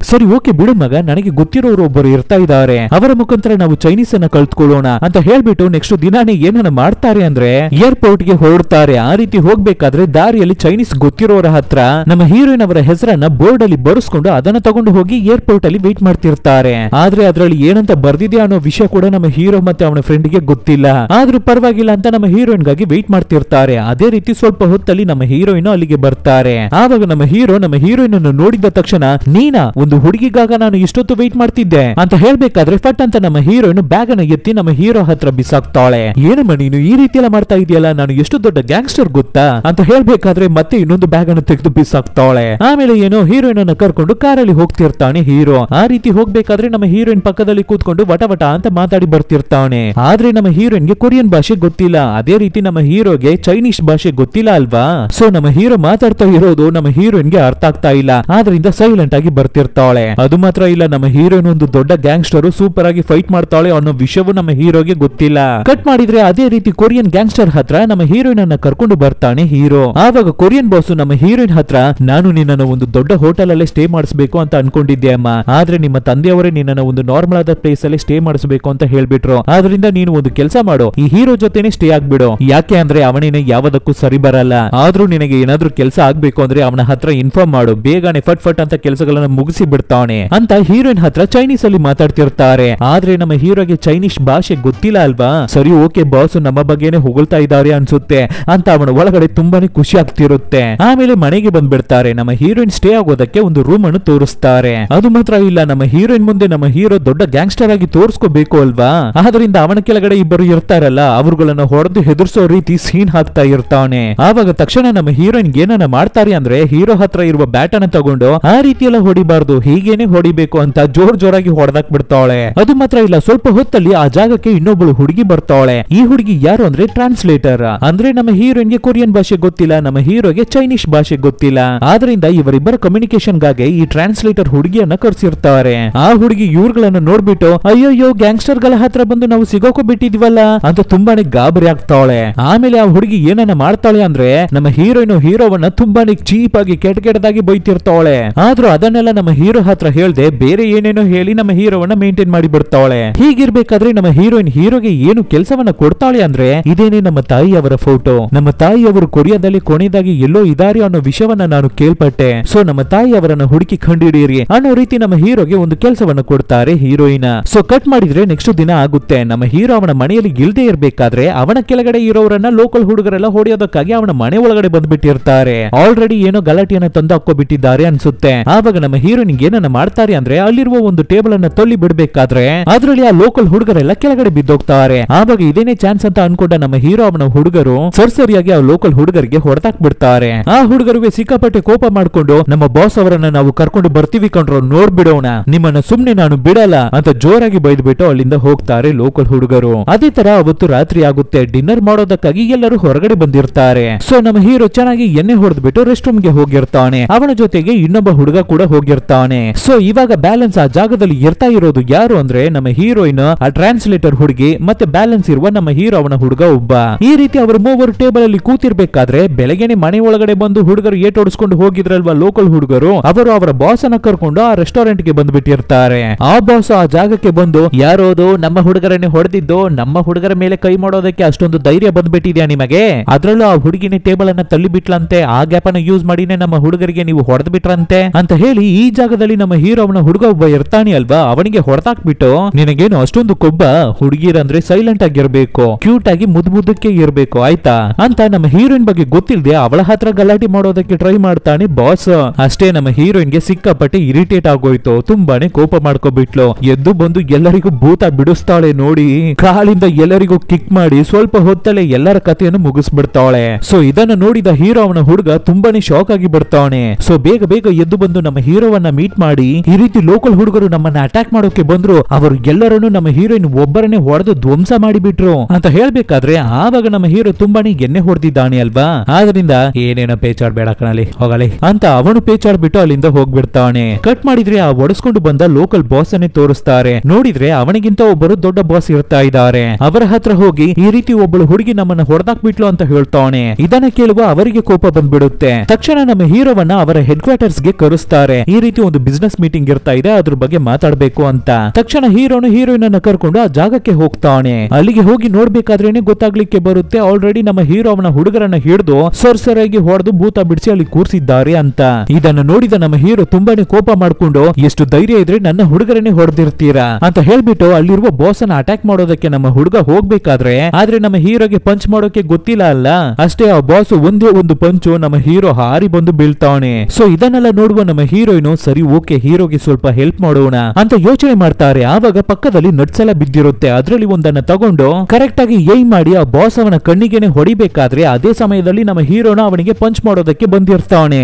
ಸರಿ ಓಕೆ ಬಿಡು ಮಗ, ನನಗೆ ಗೊತ್ತಿರೋರು ಒಬ್ಬರು ಇರ್ತಾ ಇದ್ದಾರೆ, ಅವರ ಮುಖಾಂತರ ನಾವು ಚೈನೀಸ್ ಅನ್ನ ಕಲ್ತ್ಕೊಳ್ಳೋಣ ಅಂತ ಹೇಳ್ಬಿಟ್ಟು ನೆಕ್ಸ್ಟ್ ದಿನಾನೇ ಏನನ್ನ ಮಾಡ್ತಾರೆ ಅಂದ್ರೆ ಏರ್ಪೋರ್ಟ್ ಗೆ ಹೊರಡ್ತಾರೆ. ಆ ರೀತಿ ಹೋಗ್ಬೇಕಾದ್ರೆ ದಾರಿಯಲ್ಲಿ ಚೈನೀಸ್ ಗೊತ್ತಿರೋರ ಹತ್ರ ನಮ್ಮ ಹೀರೋಯಿನ್ ಅವರ ಹೆಸರನ್ನ ಬೋರ್ಡ್ ಅಲ್ಲಿ ಬರೆಸ್ಕೊಂಡು ಅದನ್ನ ತಗೊಂಡು ಹೋಗಿ ಏರ್ಪೋರ್ಟ್ ಅಲ್ಲಿ ವೇಟ್ ಮಾಡ್ತಿರ್ತಾರೆ. ಆದ್ರೆ ಅದ್ರಲ್ಲಿ ಏನಂತ ಬರ್ದಿದೆ ಅನ್ನೋ ವಿಷಯ ಕೂಡ ನಮ್ಮ ಹೀರೋ ಮತ್ತೆ ಅವನ ಫ್ರೆಂಡ್ ಗೆ ಗೊತ್ತಿಲ್ಲ. ಆದ್ರೂ ಪರವಾಗಿಲ್ಲ ಅಂತ ನಮ್ಮ ಹೀರೋಯಿನ್ ಗಾಗಿ ವೇಟ್ ಮಾಡ್ತಿರ್ತಾರೆ. ಅದೇ ರೀತಿ ಸ್ವಲ್ಪ ಹೊತ್ತಲ್ಲಿ ನಮ್ಮ ಹೀರೋಯಿನ್ ಅಲ್ಲಿಗೆ ಬರ್ತಾರೆ. ಆವಾಗ ನಮ್ಮ ಹೀರೋ ನಮ್ಮ ಹೀರೋಯಿನ್ ಅನ್ನು ನೋಡಿದ ತಕ್ಷಣ, ನೀನಾ ಒಂದು ಹುಡುಗಿಗಾಗ ನಾನು ಇಷ್ಟೊತ್ತು ವೇಟ್ ಮಾಡ್ತಿದ್ದೆ ಅಂತ ಹೇಳ್ಬೇಕಾದ್ರೆ ಫಟ್ ಅಂತ ನಮ್ಮ ಹೀರೋಯಿನ್ ಬ್ಯಾಗ್ ಅನ್ನ ಎತ್ತಿ ನಮ್ಮ ಹೀರೋ ಹತ್ರ ಬಿಸಾಕ್ತಾಳೆ. ಏನಮ್ಮ ನೀನು ಈ ರೀತಿ ಎಲ್ಲ ಮಾಡ್ತಾ ಇದೆಯಲ್ಲ, ನಾನು ಎಷ್ಟು ದೊಡ್ಡ ಗ್ಯಾಂಗ್ಸ್ಟರ್ ಗೊತ್ತಾ ಅಂತ ಹೇಳ್ಬೇಕಾದ್ರೆ ಮತ್ತೆ ಇನ್ನೊಂದು ಬ್ಯಾಗ್ ಅನ್ನು ತೆಗೆದು ಬಿಸಾಕ್ತಾಳೆ. ಆಮೇಲೆ ಏನೋ ಹೀರೋಯಿನ್ ಅನ್ನ ಕರ್ಕೊಂಡು ಕಾರಲ್ಲಿ ಹೋಗ್ತಿರ್ತಾನೆ ಹೀರೋ. ಆ ರೀತಿ ಹೋಗ್ಬೇಕಾದ್ರೆ ನಮ್ಮ ಹೀರೋಯಿನ್ ಪಕ್ಕದಲ್ಲಿ ಕೂತ್ಕೊಂಡು ವಟ ವಟ ಅಂತ ಮಾತಾಡಿ ಬರ್ತಿರ್ತಾನೆ. ಆದ್ರೆ ನಮ್ಮ ಹೀರೋಯಿನ್ಗೆ ಕೊರಿಯನ್ ಭಾಷೆ ಗೊತ್ತಿಲ್ಲ, ಅದೇ ರೀತಿ ನಮ್ಮ ಹೀರೋಗೆ ಚೈನೀಸ್ ಭಾಷೆ ಗೊತ್ತಿಲ್ಲ ಅಲ್ವಾ. ಸೊ ನಮ್ಮ ಹೀರೋ ಮಾತಾಡ್ತಾ ಇರೋದು ನಮ್ಮ ಹೀರೋಯಿನ್ಗೆ ಅರ್ಥ ಆಗ್ತಾ ಇಲ್ಲ, ಆದ್ರಿಂದ ಸೈಲೆಂಟ್ ಆಗಿ ಬರ್ತಿರ್ತಾಳೆ. ಅದು ಮಾತ್ರ ಇಲ್ಲ, ನಮ್ಮ ಹೀರೋಯಿನ್ ಒಂದು ದೊಡ್ಡ ಗ್ಯಾಂಗ್ಸ್ಟರ್ ಸೂಪರ್ ಆಗಿ ಫೈಟ್ ಮಾಡ್ತಾಳೆ ಅನ್ನೋ ವಿಷಯವು ನಮ್ಮ ಹೀರೋಗೆ ಗೊತ್ತಿಲ್ಲ. ಕಟ್ ಮಾಡಿದ್ರೆ ಅದೇ ರೀತಿ ಕೊರಿಯನ್ ಗ್ಯಾಂಗ್ಸ್ಟರ್ ಹತ್ರ ನಮ್ಮ ಹೀರೋಯಿನ್ ಅನ್ನ ಕರ್ಕೊಂಡು ಬರ್ತಾನೆ ಹೀರೋ. ಆವಾಗ ಕೊರಿಯನ್ ಬಾಸ್ ನಮ್ಮ ಹೀರೋಯಿನ್ ಹತ್ರ, ನಾನು ನಿನ್ನನ್ನು ಒಂದು ದೊಡ್ಡ ಹೋಟೆಲ್ ಅಲ್ಲೇ ಸ್ಟೇ ಮಾಡಿಸಬೇಕು ಅಂತ ಅನ್ಕೊಂಡಿದ್ದೆ ಅಮ್ಮ, ಆದ್ರೆ ನಿಮ್ಮ ತಂದೆಯವರೇ ನಿನ್ನನ್ನು ಒಂದು ನಾರ್ಮಲ್ ಆದ ಪ್ಲೇಸ್ ಅಲ್ಲಿ ಸ್ಟೇ ಮಾಡಿಸಬೇಕು ಅಂತ ಹೇಳ್ಬಿಟ್ರು. ಆದ್ರಿಂದ ನೀನು ಒಂದು ಕೆಲಸ ಮಾಡು, ಈ ಹೀರೋ ಜೊತೆನೆ ಸ್ಟೇ ಆಗ್ಬಿಡು. ಯಾಕೆ ಅಂದ್ರೆ ಅವನೇನೆ ಯಾವದಕ್ಕೂ ಸರಿ ಬರಲ್ಲ. ಆದ್ರೂ ನಿನಗೆ ಏನಾದ್ರೂ ಕೆಲಸ ಆಗ್ಬೇಕು ಅಂದ್ರೆ ಅವನ ಹತ್ರ ಇನ್ಫಾರ್ಮ್ ಮಾಡು, ಬೇಗನೆ ಫಟ್ ಫಟ್ ಅಂತ ಕೆಲಸಗಳನ್ನ ಮುಗಿಸಿ ಬಿಡ್ತಾನೆ ಅಂತ ಹೀರೋಯಿನ್ ಹತ್ರ ಚೈನೀಸ್ ಅಲ್ಲಿ ಮಾತಾಡ್ತಿರ್ತಾರೆ. ಆದ್ರೆ ನಮ್ಮ ಹೀರೋಗೆ ಚೈನೀಸ್ ಭಾಷೆ ಗೊತ್ತಿಲ್ಲ ಅಲ್ವಾ. ಸರಿ ಓಕೆ ಬಾಸ್ ನಮ್ಮ ಬಗ್ಗೆನೆ ಹೊಗಳ್ತಾ ಇದ್ದಾರೆ ಅನ್ಸುತ್ತೆ ಅಂತ ಅವನ ಒಳಗಡೆ ತುಂಬಾನೇ ಖುಷಿ ಆಗ್ತಿರುತ್ತೆ. ಆಮೇಲೆ ಮನೆಗೆ ಬಂದ್ಬಿಡ್ತಾರೆ. ನಮ್ಮ ಹೀರೋಯಿನ್ ಸ್ಟೇ ಆಗೋದಕ್ಕೆ ಒಂದು ರೂಮ್ ಅನ್ನು ತೋರಿಸ್ತಾರೆ. ಅದು ಮಾತ್ರ ಇಲ್ಲ, ನಮ್ಮ ಹೀರೋಯಿನ್ ಮುಂದೆ ನಮ್ಮ ಹೀರೋ ದೊಡ್ಡ ಗ್ಯಾಂಗ್ಸ್ಟರ್ ಆಗಿ ತೋರಿಸ್ಕೋಬೇಕು ಅಲ್ವಾ. ಆದ್ರಿಂದ ಅವನ ಕೆಳಗಡೆ ಇಬ್ಬರು ಇರ್ತಾರಲ್ಲ, ಅವರುಗಳನ್ನ ಹೊಡೆದು ಹೆದರ್ಸೋ ರೀತಿ ಸೀನ್ ಹಾಕ್ತಾ ಇರ್ತಾನೆ. ಆವಾಗ ತಕ್ಷಣ ನಮ್ಮ ಹೀರೋಯಿನ್ ಏನನ್ನ ಮಾಡ್ತಾರೆ ಅಂದ್ರೆ ಹೀರೋ ಹತ್ರ ಇರುವ ಬ್ಯಾಟ್ ಅನ್ನ ತಗೊಂಡು ಆ ರೀತಿ ಎಲ್ಲ ಹೊಡಿಬಾರ್ದು, ಹೀಗೇನೆ ಹೊಡಿಬೇಕು ಅಂತ ಜೋರಾಗಿ ಹೊಡೆದಾಕ್ ಬಿಡ್ತಾಳೆ. ಅದು ಮಾತ್ರ ಇಲ್ಲ, ಸ್ವಲ್ಪ ಹೊತ್ತಲ್ಲಿ ಆ ಜಾಗಕ್ಕೆ ಇನ್ನೊಬ್ಬಳು ಹುಡುಗಿ ಬರ್ತಾಳೆ. ಈ ಹುಡುಗಿ ಯಾರು ಅಂದ್ರೆ ಟ್ರಾನ್ಸ್ಲೇಟರ್. ಅಂದ್ರೆ ನಮ್ಮ ಹೀರೋಯಿನ್ಗೆ ಕೊರಿಯನ್ ಭಾಷೆ ಗೊತ್ತಿಲ್ಲ, ನಮ್ಮ ಹೀರೋಗೆ ಚೈನೀಸ್ ಭಾಷೆ ಗೊತ್ತಿಲ್ಲ. ಆದ್ರಿಂದ ಇವರಿಬ್ಬರ ಕಮ್ಯುನಿಕೇಶನ್ ಗಾಗಿ ಈ ಟ್ರಾನ್ಸ್ಲೇಟರ್ ಹುಡುಗಿಯನ್ನ ಕರ್ಸಿರ್ತಾರೆ. ಆ ಹುಡುಗಿ ಇವ್ರುಗಳನ್ನ ನೋಡ್ಬಿಟ್ಟು, ಅಯ್ಯೋ ಗ್ಯಾಂಗ್ಸ್ಟರ್ ಗಳ ಹತ್ರ ಬಂದು ನಾವು ಸಿಗೋಕೋ ಬಿಟ್ಟಿದ್ವಲ್ಲ ಅಂತ ತುಂಬಾನೇ ಗಾಬರಿ ಆಗ್ತಾಳೆ. ಆಮೇಲೆ ಆ ಹುಡುಗಿ ಏನನ್ನ ಮಾಡ್ತಾಳೆ ಅಂದ್ರೆ ನಮ್ಮ ಹೀರೋವನ್ನ ತುಂಬಾನೇ ಚೀಪ್ ಆಗಿ ಕೆಟ್ಟದಾಗಿ ಬೈತಿರ್ತಾಳೆ. ಆದ್ರೂ ಅದನ್ನೆಲ್ಲ ನಮ್ಮ ಹೀರೋ ಹತ್ರ ಹೇಳ್ದೆ ಬೇರೆ ಏನೇನೋ ಹೇಳಿ ನಮ್ಮ ಹೀರೋವನ್ನ ಮೇಂಟೈನ್ ಮಾಡಿ ಬಿಡ್ತಾಳೆ. ಹೀಗಿರ್ಬೇಕಾದ್ರೆ ನಮ್ಮ ಹೀರೋಯಿನ್ ಹೀರೋಗೆ ಏನು ಕೆಲಸವನ್ನ ಕೊಡ್ತಾಳೆ ಅಂದ್ರೆ, ಇದೇನೆ ನಮ್ಮ ತಾಯಿಯವರ ಫೋಟೋ, ನಮ್ಮ ತಾಯಿಯವರು ಕೊರಿಯಾದಲ್ಲಿ ಕೊನೆಯದಾಗಿ ಎಲ್ಲೋ ಇದಾರೆ ಅನ್ನೋ ವಿಷಯವನ್ನ ನಾನು ಕೇಳ್ಪಟ್ಟೆ. ಸೊ ನಮ್ಮ ತಾಯಿಯವರನ್ನ ಹುಡುಕಿ ಕಂಡುಹಿಡಿಯಿರಿ ಅನ್ನೋ ರೀತಿ ನಮ್ಮ ಹೀರೋಗೆ ಒಂದು ಕೆಲಸವನ್ನ ಕೊಡ್ತಾರೆ ಹೀರೋಯಿನ್. ಸೊ ಕಟ್ ಮಾಡಿದ್ರೆ ನೆಕ್ಸ್ಟ್ ದಿನ ಆಗುತ್ತೆ. ನಮ್ಮ ಹೀರೋ ಅವನ ಮನೆಯಲ್ಲಿ ಇಲ್ದೇ ಇರ್ಬೇಕಾದ್ರೆ ಅವನ ಕೆಳಗಡೆ ಇರೋರನ್ನ ಲೋಕಲ್ ಹುಡುಗರೆಲ್ಲ ಹೊಡೆಯೋದಕ್ಕಾಗಿ ಅವನ ಮನೆ ಒಳಗಡೆ ಬಂದ್ಬಿಟ್ಟಿರ್ತಾರೆ. ಆಲ್ರೆಡಿ ಏನೋ ಗಲಾಟೆಯನ್ನ ತಂದು ಹಾಕೋಬಿಟ್ಟಿದ್ದಾರೆ ಅನ್ಸುತ್ತೆ. ಆವಾಗ ನಮ್ಮ ಹೀರೋಯಿನ್ ಏನನ್ನ ಮಾಡ್ತಾರೆ ಅಂದ್ರೆ ಅಲ್ಲಿರುವ ಒಂದು ಟೇಬಲ್ ಅನ್ನ ತಳ್ಳಿ ಬಿಡ್ಬೇಕಾದ್ರೆ ಅದ್ರಲ್ಲಿ ಆ ಲೋಕಲ್ ಹುಡುಗರೆಲ್ಲ ಕೆಳಗಡೆ ಬಿದ್ದೋಗ್ತಾರೆ. ಆವಾಗ ಇದೇನೇ ಚಾನ್ಸ್ ಅಂತ ಅನ್ಕೊಂಡ ನಮ್ಮ ಹೀರೋ ಅವನ ಹುಡುಗರು ಸರಿಯಾಗಿ ಆ ಲೋಕಲ್ ಹುಡುಗರಿಗೆ ಹೊಡೆದಾಕ್ ಬಿಡ್ತಾರೆ. ಆ ಹುಡುಗರಿಗೆ ಸಿಕ್ಕಾಪಟ್ಟೆ ಕೋಪ ಮಾಡ್ಕೊಂಡು, ನಮ್ಮ ಬಾಸ್ ಅವರನ್ನ ನಾವು ಕರ್ಕೊಂಡು ಬರ್ತೀವಿ ಕಂಡ್ರು, ನೋಡ್ಬಿಡೋಣ, ನಿಮ್ಮನ್ನ ಸುಮ್ನೆ ನಾನು ಬಿಡಲ್ಲ ಅಂತ ಜೋರಾಗಿ ಬೈದ್ಬಿಟ್ಟು ಅಲ್ಲಿಂದ ಹೋಗ್ತಾರೆ ಲೋಕಲ್ ಹುಡುಗರು. ಅದೇ ತರ ಅವತ್ತು ರಾತ್ರಿ ಆಗುತ್ತೆ. ಡಿನ್ನರ್ ಮಾಡೋದಕ್ಕಾಗಿ ಎಲ್ಲರೂ ಹೊರಗಡೆ ಬಂದಿರ್ತಾರೆ. ಸೊ ನಮ್ಮ ಹೀರೋ ಚೆನ್ನಾಗಿ ಎಣ್ಣೆ ಹೊಡೆದ್ಬಿಟ್ಟು ರೆಸ್ಟ್ ರೂಮ್ ಗೆ ಹೋಗಿರ್ತಾನೆ. ಅವನ ಜೊತೆಗೆ ಇನ್ನೊಬ್ಬ ಹುಡುಗ ಕೂಡ ಹೋಗಿರ್ತಾನೆ. ಸೊ ಇವಾಗ ಬ್ಯಾಲೆನ್ಸ್ ಆ ಜಾಗದಲ್ಲಿ ಇರ್ತಾ ಇರೋದು ಯಾರು ಅಂದ್ರೆ ನಮ್ಮ ಹೀರೋಯಿನ್, ಆ ಟ್ರಾನ್ಸ್ಲೇಟರ್ ಹುಡುಗಿ, ಮತ್ತೆ ಬ್ಯಾಲೆನ್ಸ್ ಇರುವ ನಮ್ಮ ಹೀರೋ ಅವನ ಹುಡುಗ ಒಬ್ಬ. ಈ ರೀತಿ ಅವರು ಮೂವರು ಟೇಬಲ್ ಅಲ್ಲಿ ಕೂತಿರ್ಬೇಕಾದ್ರೆ ಬೆಳಗ್ಗೆನೆ ಮನೆ ಒಳಗಡೆ ಬಂದು ಹುಡುಗರು ಏಟ್ ಹೊಡಿಸ್ಕೊಂಡು ಹೋಗಿದ್ರಲ್ವಾ ಲೋಕಲ್ ಹುಡುಗರು, ಅವರು ಅವರ ಬಾಸ್ ಅನ್ನ ಕರ್ಕೊಂಡು ಆ ರೆಸ್ಟೋರೆಂಟ್ ಗೆ ಬಂದ್ಬಿಟ್ಟಿರ್ತಾರೆ. ಆ ಬಾಸ್ ಆ ಜಾಗಕ್ಕೆ ಬಂದು, ಯಾರೋದು ನಮ್ಮ ಹುಡುಗರನ್ನೇ ಹೊಡೆದಿದ್ದು, ನಮ್ಮ ಹುಡುಗರ ಮೇಲೆ ಕೈ ಮಾಡೋದಕ್ಕೆ ಅಷ್ಟೊಂದು ಧೈರ್ಯ ಬಂದ್ಬಿಟ್ಟಿದ್ಯಾ ನಿಮಗೆ, ಅದ್ರಲ್ಲೂ ಆ ಹುಡುಗಿನ ಟೇಬಲ್ ಅನ್ನ ತಳ್ಳಿ ಬಿಟ್ಲಂತೆ, ಆ ಗ್ಯಾಪ್ ಅನ್ನ ಯೂಸ್ ಮಾಡಿನೇ ನಮ್ಮ ಹುಡುಗರಿಗೆ ನೀವು ಹೊಡೆದ್ ಬಿಟ್ರಂತೆ ಅಂತ ಹೇಳಿ ಈ ಜಾಗದಲ್ಲಿ ನಮ್ಮ ಹೀರೋ ಅವನ ಹುಡುಗ ಒಬ್ಬ ಇರ್ತಾನೆ ಅಲ್ವಾ, ಅವನಿಗೆ ಹೊಡೆದಾಕ್ಬಿಟ್ಟು, ನಿನಗೇನು ಅಷ್ಟೊಂದು ಕೊಬ್ಬ, ಹುಡುಗಿರಂದ್ರೆ ಸೈಲೆಂಟ್ ಆಗಿರ್ಬೇಕು, ಕ್ಯೂಟ್ ಆಗಿ ಮುದ್ದಕ್ಕೆ ಇರ್ಬೇಕು ಆಯ್ತಾ ಅಂತ ನಮ್ಮ ಹೀರೋಯಿನ್ ಬಗ್ಗೆ ಗೊತ್ತಿಲ್ಲದೆ ಅವಳ ಹತ್ರ ಗಲಾಟೆ ಮಾಡೋದಕ್ಕೆ ಟ್ರೈ ಮಾಡ್ತಾನೆ ಬಾಸ್. ಅಷ್ಟೇ ನಮ್ಮ ಹೀರೋಯಿನ್ಗೆ ಸಿಕ್ಕಾಪಟ್ಟೆ ಇರಿಟೇಟ್ ಆಗೋಯ್ತು, ತುಂಬಾನೇ ಕೋಪ ಮಾಡ್ಕೋಬಿಟ್ಲು. ಎದ್ದು ಬಂದು ಎಲ್ಲರಿಗೂ ಭೂತ ಬಿಡಿಸ್ತಾಳೆ ನೋಡಿ, ಕಾಲಿಂದ ಎಲ್ಲರಿಗೂ ಕಿಕ್ ಮಾಡಿ ಸ್ವಲ್ಪ ಹೊತ್ತಲ್ಲೇ ಎಲ್ಲರ ಕಥೆಯನ್ನು ಮುಗಿಸ್ಬಿಡ್ತಾಳೆ. ಸೊ ಇದನ್ನ ನೋಡಿದ ಹೀರೋ ಅವನ ಹುಡುಗ ತುಂಬಾನೇ ಶಾಕ್ ಆಗಿ ಬಿಡ್ತಾನೆ. ಸೊ ಬೇಗ ಎದ್ದು ಬಂದು ನಮ್ಮ ಹೀರೋವನ್ನ ಮೀಟ್ ಮಾಡಿ ಈ ರೀತಿ ಲೋಕಲ್ ಹುಡುಗರು ನಮ್ಮನ್ನ ಅಟ್ಯಾಕ್ ಮಾಡೋಕೆ ಬಂದ್ರು, ಅವರು ಎಲ್ಲರನ್ನು ನಮ್ಮ ಹೀರೋಯಿನ್ ಒಬ್ಬರನ್ನೇ ಹೊಡೆದು ಧ್ವಂಸ ಮಾಡಿಬಿಟ್ರು ಅಂತ ಹೇಳ್ಬೇಕಾದ್ರೆ ಆವಾಗ ನಮ್ಮ ಹೀರೋ ತುಂಬಾನೇ ಎಣ್ಣೆ ಹೊಡೆದಿದ್ದಾನೆ ಅಲ್ವಾ. ಆದ್ರಿಂದ ಏನೇನೋ ಪೇಚಾಡ್ಬೇಡ ಕಣಲಿ ಹೋಗಲಿ ಅಂತ ಅವನು ಪೇಚಾಡ್ಬಿಟ್ಟು ಅಲ್ಲಿಂದ ಹೋಗ್ಬಿಡ್ತಾನೆ. ಕಟ್ ಮಾಡಿದ್ರೆ ಆ ಒಡಿಸ್ಕೊಂಡು ಬಂದ ಲೋಕಲ್ ಬಾಸ್ ಅನ್ನೇ ತೋರಿಸ್ತಾರೆ. ನೋಡಿದ್ರೆ ಅವನಿಗಿಂತ ಒಬ್ಬರು ದೊಡ್ಡ ಬಾಸ್ ಇರ್ತಾ ಇದ್ದಾರೆ. ಅವರ ಹತ್ರ ಹೋಗಿ ಈ ರೀತಿ ಒಬ್ಬಳು ಹುಡುಗಿ ನಮ್ಮನ್ನ ಹೊಡೆದಾಕ್ಬಿಟ್ಲು ಅಂತ ಹೇಳ್ತಾನೆ. ಇದನ್ನ ಕೇಳುವ ಅವರಿಗೆ ಕೋಪ ಬಂದ್ಬಿಡುತ್ತೆ. ತಕ್ಷಣ ನಮ್ಮ ಹೀರೋವನ್ನ ಅವರ ಹೆಡ್ ಕ್ವಾರ್ಟರ್ಸ್ ಗೆ ಕರೆಸ್ತಾರೆ. ಈ ರೀತಿ ಒಂದು ಬಿಸ್ನೆಸ್ ಮೀಟಿಂಗ್ ಇರ್ತಾ ಇದೆ, ಅದ್ರ ಬಗ್ಗೆ ಮಾತಾಡ್ಬೇಕು ಅಂತ. ತಕ್ಷಣ ಹೀರೋನು ಹೀರೋಯಿನ್ ಅನ್ನ ಕರ್ಕೊಂಡು ಆ ಜಾಗಕ್ಕೆ ಹೋಗ್ತಾನೆ. ಅಲ್ಲಿಗೆ ಹೋಗಿ ನೋಡ್ಬೇಕಾದ್ರೇನೆ ಗೊತ್ತಾಗ್ಲಿಕ್ಕೆ ಬರುತ್ತೆ ಆಲ್ರೆಡಿ ನಮ್ಮ ಹೀರೋ ಅವನ ಹುಡುಗರನ್ನ ಹಿಡಿದು ಸೊರ್ಸರಾಗಿ ಹೊಡೆದು ಭೂತ ಬಿಡಿಸಿ ಅಲ್ಲಿ ಕೂರ್ಸಿದ್ದಾರೆ ಅಂತ. ಇದನ್ನು ನೋಡಿದ ನಮ್ಮ ಹೀರೋ ತುಂಬಾನೇ ಕೋಪ ಮಾಡ್ಕೊಂಡು ಎಷ್ಟು ಧೈರ್ಯ ಇದ್ರೆ ನನ್ನ ಹುಡುಗರನ್ನೇ ಹೊಡೆದಿರ್ತೀರಾ ಅಂತ ಹೇಳ್ಬಿಟ್ಟು ಅಲ್ಲಿರುವ ಬಾಸ್ ಅನ್ನ ಅಟ್ಯಾಕ್ ಮಾಡೋದಕ್ಕೆ ನಮ್ಮ ಹುಡುಗ ಹೋಗ್ಬೇಕಾದ್ರೆ ಆದ್ರೆ ನಮ್ಮ ಹೀರೋಗೆ ಪಂಚ್ ಮಾಡೋಕೆ ಗೊತ್ತಿಲ್ಲ ಅಲ್ಲ. ಅಷ್ಟೇ ಆ ಬಾಸ್ ಒಂದೇ ಒಂದು ಪಂಚು ನಮ್ಮ ಹೀರೋ ಹಾರಿ ಬಂದು ಬೀಳ್ತಾನೆ. ಸೊ ಇದನ್ನೆಲ್ಲ ನೋಡುವ ನಮ್ಮ ಹೀರೋಯಿನ್ ಸರಿ ಓಕೆ ಹೀರೋಗೆ ಸ್ವಲ್ಪ ಹೆಲ್ಪ್ ಮಾಡೋಣ ಅಂತ ಯೋಚನೆ ಮಾಡ್ತಾರೆ. ಆವಾಗ ಪಕ್ಕದಲ್ಲಿ ನಟ್ಸ್ ಎಲ್ಲ ಬಿದ್ದಿರುತ್ತೆ. ಅದ್ರಲ್ಲಿ ಒಂದನ್ನ ತಗೊಂಡು ಕರೆಕ್ಟ್ ಆಗಿ ಏಮ್ ಮಾಡಿ ಆ ಬಾಸ್ ಅವನ ಕಣ್ಣಿಗೆನೆ ಹೊಡಿಬೇಕಾದ್ರೆ ಅದೇ ಸಮಯದಲ್ಲಿ ನಮ್ಮ ಹೀರೋನ ಅವನಿಗೆ ಪಂಚ್ ಮಾಡೋದಕ್ಕೆ ಬಂದಿರ್ತಾನೆ.